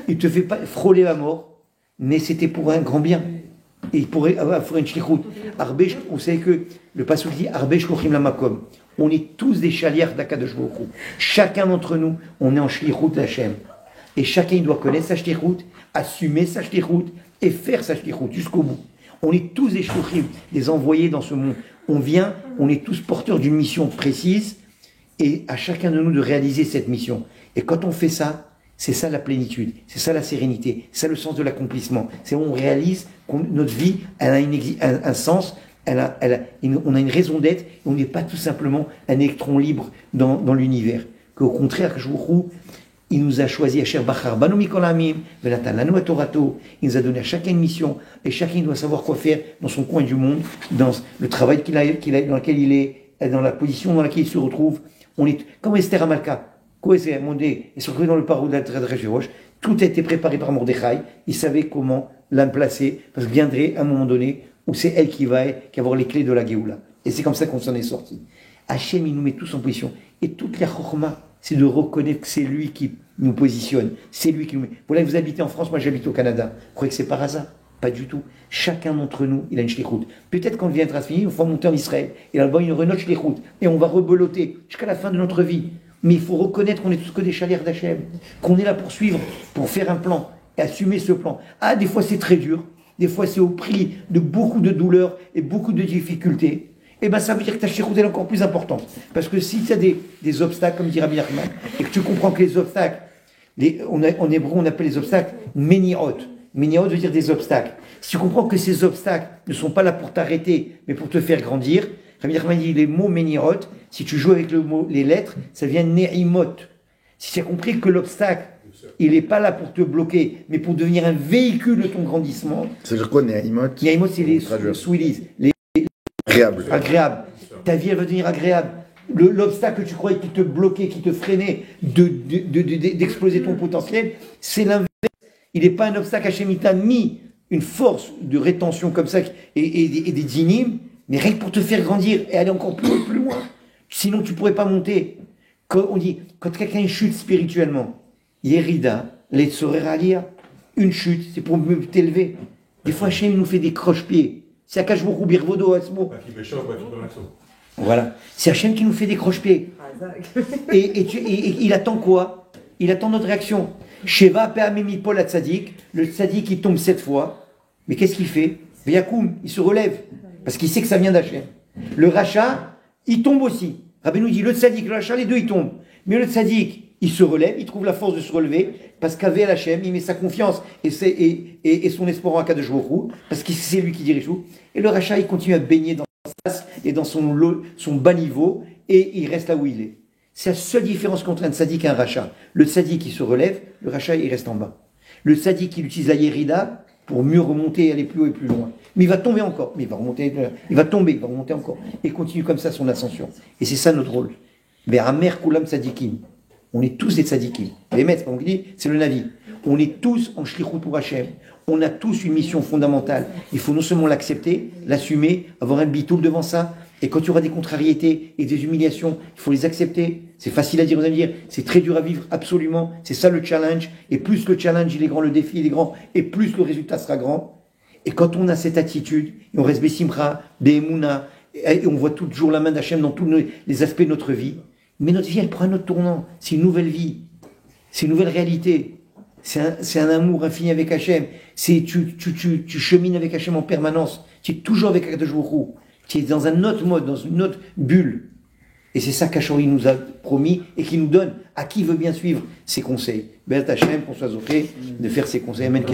il ne te fait pas frôler la mort, mais c'était pour un grand bien. Et il pourrait faire une shlichut. Vous savez que le passage dit Arbe shlochim lamakom. On est tous des chalières d'Akadosh Baruch Hu. Chacun d'entre nous, on est en shlichut d'Hachem. Et chacun, il doit connaître sa shlichut, assumer sa shlichut et faire sa shlichut jusqu'au bout. On est tous des shluchim, des envoyés dans ce monde. On vient, on est tous porteurs d'une mission précise et à chacun de nous de réaliser cette mission. Et quand on fait ça, c'est ça la plénitude, c'est ça la sérénité, c'est ça le sens de l'accomplissement. C'est où on réalise que notre vie, elle a un sens, on a une raison d'être, et on n'est pas tout simplement un électron libre dans l'univers. Qu'au contraire, il nous a choisi à Cher Bachar, Banu Mikolamim, Venatan Lanu Torato, il nous a donné à chacun une mission, et chacun doit savoir quoi faire dans son coin du monde, dans le travail dans lequel il est, dans la position dans laquelle il se retrouve. On est comme Esther Amalka. Et se retrouver dans le parou de la Roche, tout a été préparé par Mordechai. Il savait comment la placer, parce que viendrait un moment donné où c'est elle qui va avoir les clés de la Géoula. Et c'est comme ça qu'on s'en est sorti. Hachem, il nous met tous en position. Et toute la chorma, c'est de reconnaître que c'est lui qui nous positionne. C'est lui qui nous met. Vous habitez en France, moi j'habite au Canada. Vous croyez que c'est par hasard? Pas du tout. Chacun d'entre nous, il a une shlichut. Peut-être quand on viendra se finir, on va monter en Israël. Et là-bas, il y aura une autre shlichut. Et on va rebeloter jusqu'à la fin de notre vie. Mais il faut reconnaître qu'on est tous que des chalières d'Hachem, qu'on est là pour suivre, pour faire un plan et assumer ce plan. Ah, des fois c'est très dur, des fois c'est au prix de beaucoup de douleurs et beaucoup de difficultés. Et bien ça veut dire que ta shlichut est encore plus importante. Parce que si tu as des obstacles, comme dit Rabbi Nachman, et que tu comprends que les obstacles, en hébreu on appelle les obstacles méniot. Méniot veut dire des obstacles. Si tu comprends que ces obstacles ne sont pas là pour t'arrêter, mais pour te faire grandir, Rabbi Nachman dit les mots méniot, si tu joues avec les lettres, ça devient ne'imot. Si tu as compris que l'obstacle, il n'est pas là pour te bloquer, mais pour devenir un véhicule de ton grandissement. Ça veut dire quoi, ne'imot? Ne'imot, c'est les sweeties, agréables. Ta vie, elle va devenir agréable. L'obstacle que tu croyais qui te bloquait, qui te freinait d'exploser ton potentiel, c'est l'inverse. Il n'est pas un obstacle. Hachem, il t'a mis une force de rétention comme ça et des dynimes, mais rien que pour te faire grandir et aller encore plus loin. Sinon, tu ne pourrais pas monter. Quand quelqu'un chute spirituellement, Yerida, Letsoreralia, une chute, c'est pour mieux t'élever. Des fois, Hachem nous fait des croche-pieds. C'est Akashbourou Birvodo Asmo. Voilà. C'est Hachem qui nous fait des croche-pieds. Et il attend quoi? Il attend notre réaction. Sheva Pe'amimi Pol Tzadik, le Tzadik il tombe 7 fois. Mais qu'est-ce qu'il fait? Yakoum, il se relève. Parce qu'il sait que ça vient d'Hachem. Le Racha, il tombe aussi. Rabbi nous dit, le Tzadik, le Racha, les deux ils tombent. Mais le Tzadik, il se relève, il trouve la force de se relever, parce qu'avec Hachem, il met sa confiance et son espoir en Akadosh Baruch Hu, parce que c'est lui qui dirige tout. Et le Racha, il continue à baigner dans sa face et dans son bas niveau, et il reste là où il est. C'est la seule différence entre un Tzadik et un Racha. Le Tzadik, il se relève, le Racha, il reste en bas. Le Tzadik, il utilise la Yerida pour mieux remonter et aller plus haut et plus loin. Mais il va tomber encore, mais il va remonter, il va tomber, il va remonter encore. Et continue comme ça son ascension. Et c'est ça notre rôle. Vers Amer Kulam Tzadikim. On est tous des tzadikim. Les maîtres, comme on dit, c'est le Navi. On est tous en shlichut pour Hachem. On a tous une mission fondamentale. Il faut non seulement l'accepter, l'assumer, avoir un bitoul devant ça. Et quand il y aura des contrariétés et des humiliations, il faut les accepter. C'est facile à dire, vous allez me dire, c'est très dur à vivre, absolument. C'est ça le challenge. Et plus le challenge il est grand, le défi il est grand, et plus le résultat sera grand. Et quand on a cette attitude, et on reste Bessimra, Behemuna, et on voit toujours la main d'Hachem dans tous les aspects de notre vie, mais notre vie, elle prend un autre tournant. C'est une nouvelle vie. C'est une nouvelle réalité. C'est un amour infini avec Hachem. Tu chemines avec Hachem en permanence. Tu es toujours avec Akadosh Baruch Hu. Tu es dans un autre mode, dans une autre bulle. Et c'est ça qu'Hachori nous a promis et qui nous donne à qui veut bien suivre ses conseils. Béat Hachem, qu'on soit zoché de faire ses conseils. Amen.